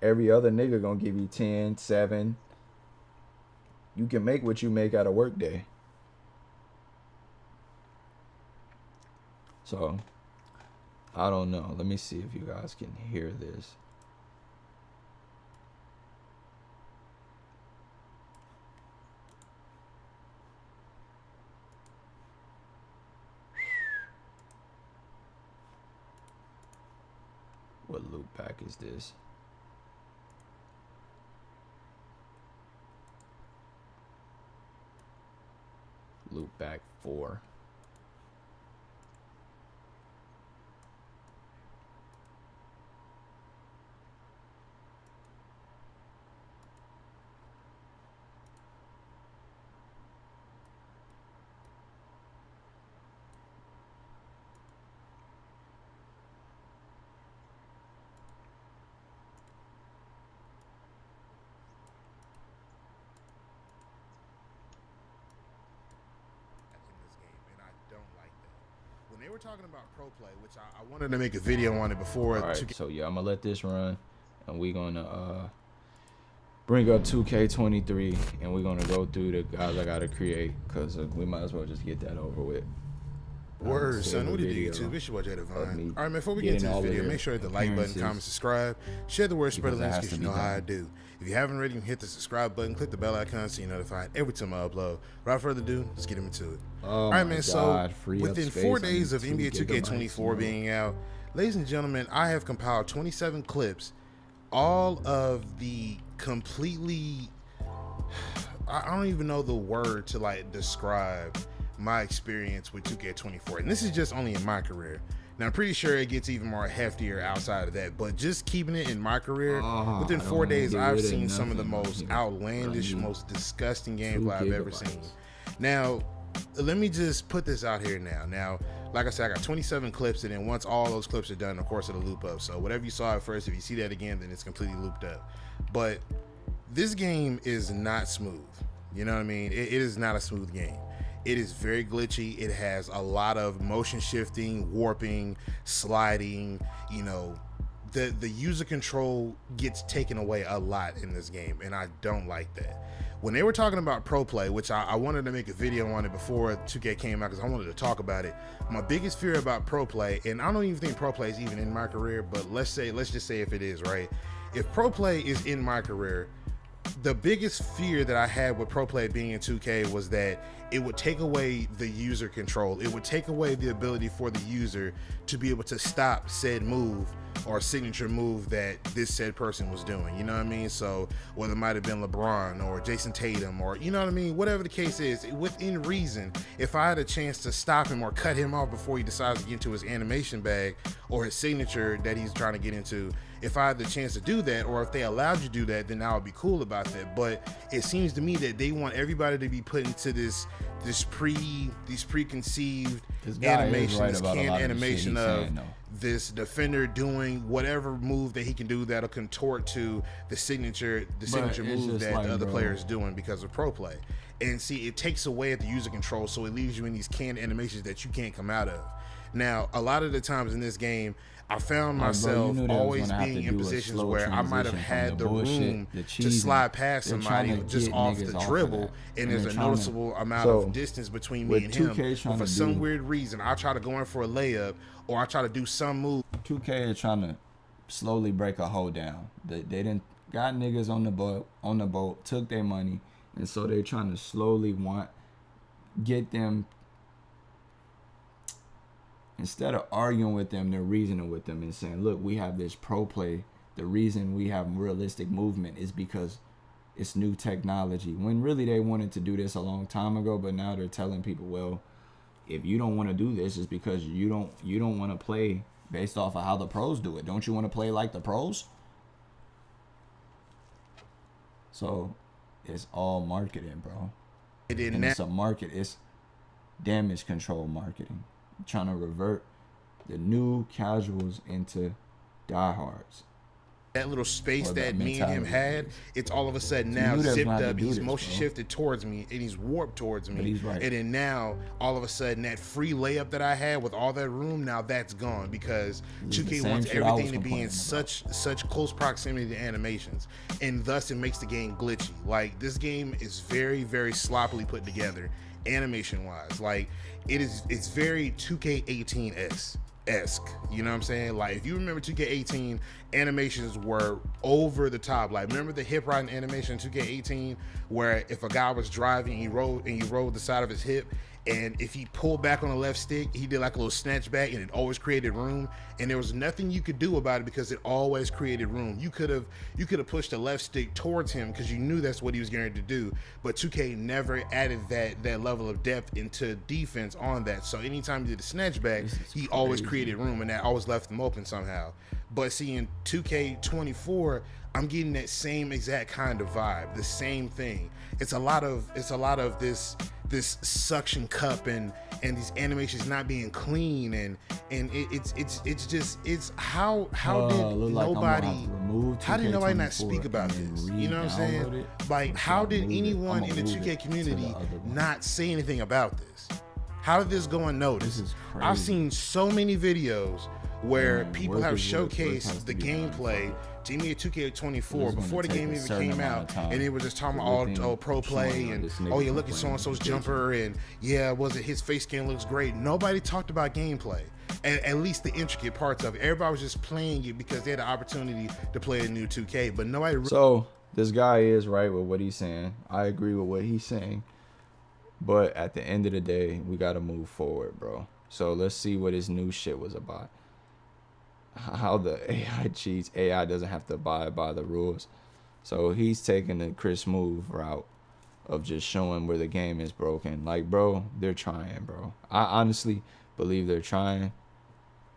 every other nigga gonna give you 10, 7. You can make what you make out of work day. So I don't know. Let me see if you guys can hear this. What loop back is this? Loop back 4. were talking about pro play, which I wanted to make a video on it before. All right, so yeah, I'm gonna let this run, and we're gonna bring up 2K23, and we're gonna go through the guys I gotta create, cause we might as well just get that over with. Word, son. What do you do, YouTube? It's your boy, Jadavine. All right, man, before we get into this video, make sure to hit the like button, comment, subscribe, share the word, spread the links, because you know how I do. If you haven't already, hit the subscribe button, click the bell icon so you're notified every time I upload. Without further ado, let's get into it. All right, man, so within 4 days of NBA 2K24 being out, ladies and gentlemen, I have compiled 27 clips, all of the completely, I don't even know the word to like describe my experience with 2K24, and this is just only in MyCareer. Now I'm pretty sure it gets even more heftier outside of that, but just keeping it in MyCareer, within 4 days I've seen some of the most outlandish, most disgusting gameplay I've ever seen. Now let me just put this out here now, like I said, I got 27 clips, and then once all those clips are done, of course it'll loop up. So whatever you saw at first, if you see that again, then it's completely looped up. But this game is not smooth, you know what I mean? It is not a smooth game. It is very glitchy. It has a lot of motion shifting, warping, sliding. You know, the user control gets taken away a lot in this game, and I don't like that. When they were talking about pro play, which I wanted to make a video on it before 2K came out because I wanted to talk about it. My biggest fear about pro play, and I don't even think pro play is even in MyCareer, but let's just say if it is, right? If pro play is in MyCareer, the biggest fear that I had with pro play being in 2K was that it would take away the user control. It would take away the ability for the user to be able to stop said move or signature move that this said person was doing, you know what I mean? So whether it might have been LeBron or Jason Tatum, or you know what I mean, whatever the case is, within reason, if I had a chance to stop him or cut him off before he decides to get into his animation bag or his signature that he's trying to get into, if I had the chance to do that, or if they allowed you to do that, then I would be cool about that. But it seems to me that they want everybody to be put into these preconceived animation, this canned animation of this defender doing whatever move that he can do that'll contort to the signature move that the other player is doing because of pro play. And see, it takes away at the user control, so it leaves you in these canned animations that you can't come out of. Now, a lot of the times in this game, I found myself always being in positions where I might have had the room to slide past somebody just off the dribble, and there's a noticeable amount of distance between me and him. But for some weird reason, I try to go in for a layup, or I try to do some move. 2K is trying to slowly break a hole down. They didn't got niggas on the boat, took their money, and so they're trying to slowly get them. Instead of arguing with them, they're reasoning with them and saying, look, we have this pro play. The reason we have realistic movement is because it's new technology. When really they wanted to do this a long time ago, but now they're telling people, well, if you don't want to do this, it's because you don't want to play based off of how the pros do it. Don't you want to play like the pros? So it's all marketing, bro. And it's a market. It's damage control marketing. Trying to revert the new casuals into diehards. That little space that me and him had, it's all of a sudden now zipped up. He's motion shifted towards me, and he's warped towards me. But he's right. And then now, all of a sudden, that free layup that I had with all that room, now that's gone because 2K wants everything to be in such close proximity to animations, and thus it makes the game glitchy. Like, this game is very, very sloppily put together, animation wise. Like, it's very 2K18-esque, you know what I'm saying? Like, if you remember 2K18, animations were over the top. Like, remember the hip riding animation in 2K18 where if a guy was driving and you rolled the side of his hip, and if he pulled back on the left stick, he did like a little snatch back, and it always created room, and there was nothing you could do about it because it always created room. You could have pushed the left stick towards him because you knew that's what he was going to do, but 2K never added that level of depth into defense on that. So anytime he did a snatch back, he always created room, and that always left them open somehow. But see, in 2K24, I'm getting that same exact kind of vibe, the same thing. It's a lot of this suction cup and these animations not being clean, and it's how did nobody not speak about this? You know what I'm saying? Like, how did anyone in the 2K community not say anything about this? How did this go unnoticed? This is crazy. I've seen so many videos where people have showcased the gameplay to NBA 2K24 before the game even came out, and it was just talking about all pro play and oh yeah, look at so and so's jumper, and yeah, was it his face scan looks great. Nobody talked about gameplay, and at least the intricate parts of it. Everybody was just playing it because they had the opportunity to play a new 2K, but nobody. So this guy is right with what he's saying. I agree with what he's saying, but at the end of the day, we got to move forward, bro. So let's see what his new shit was about. How the AI cheats. AI doesn't have to abide by the rules. So he's taking the Chris Move route of just showing where the game is broken. Like, bro, they're trying, bro. I honestly believe they're trying.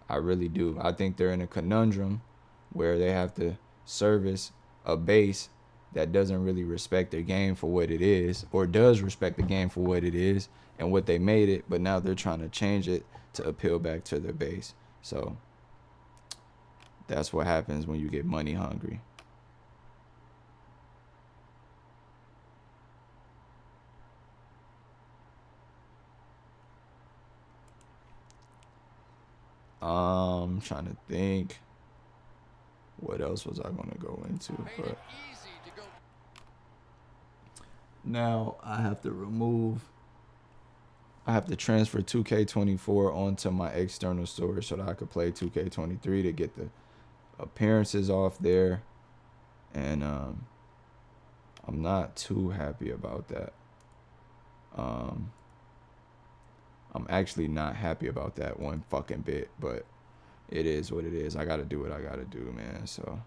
I really do. I think they're in a conundrum where they have to service a base that doesn't really respect their game for what it is, or does respect the game for what it is and what they made it, but now they're trying to change it to appeal back to their base. So that's what happens when you get money hungry. I'm trying to think what else was I going to go into, but now I have to transfer 2K24 onto my external storage so that I could play 2K23 to get the appearances off there, and I'm not too happy about that. I'm actually not happy about that one fucking bit, but it is what it is. I gotta do what I gotta do, man. So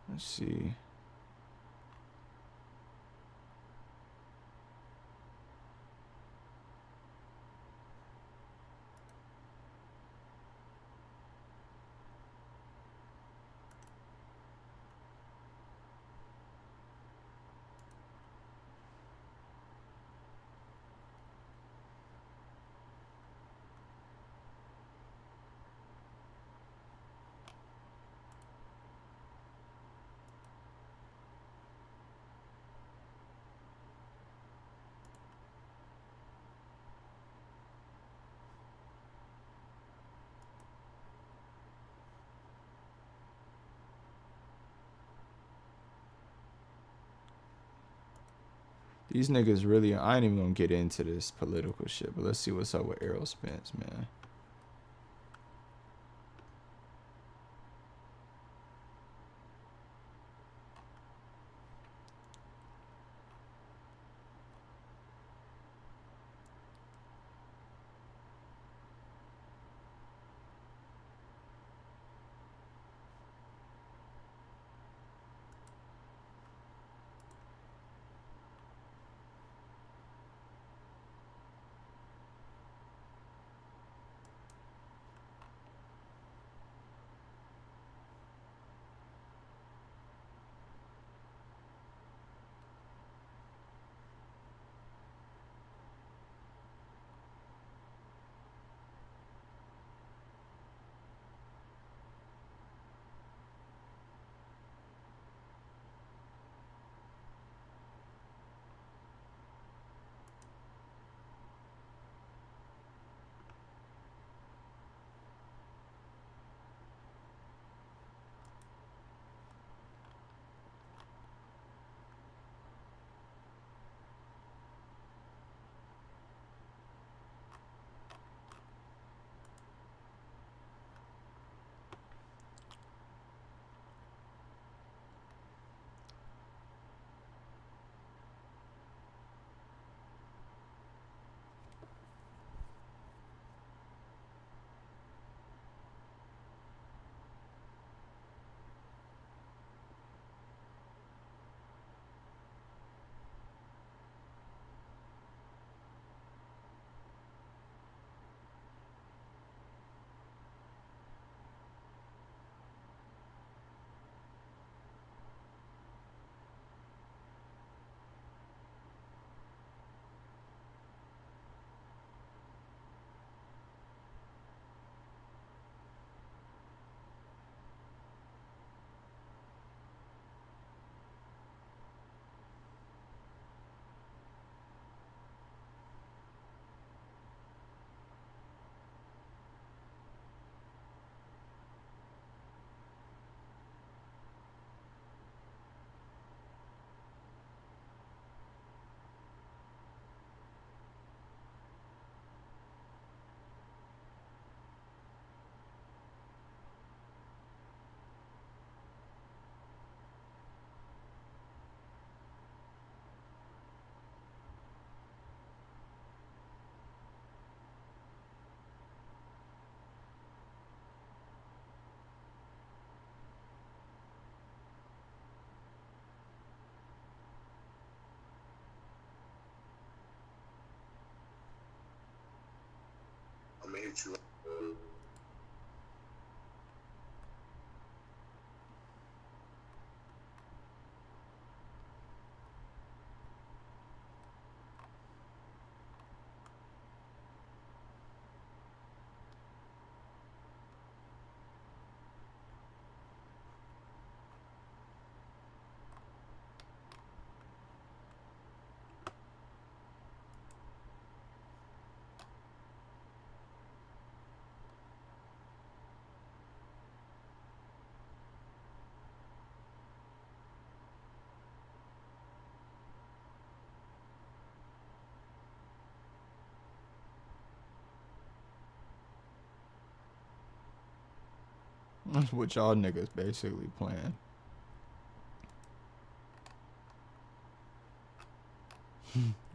let's see. These niggas really, I ain't even gonna get into this political shit, but let's see what's up with Errol Spence, man. get you. That's what y'all niggas basically playing.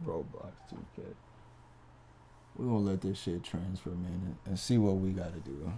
Roblox 2K. We're gonna let this shit transfer a minute and see what we gotta do.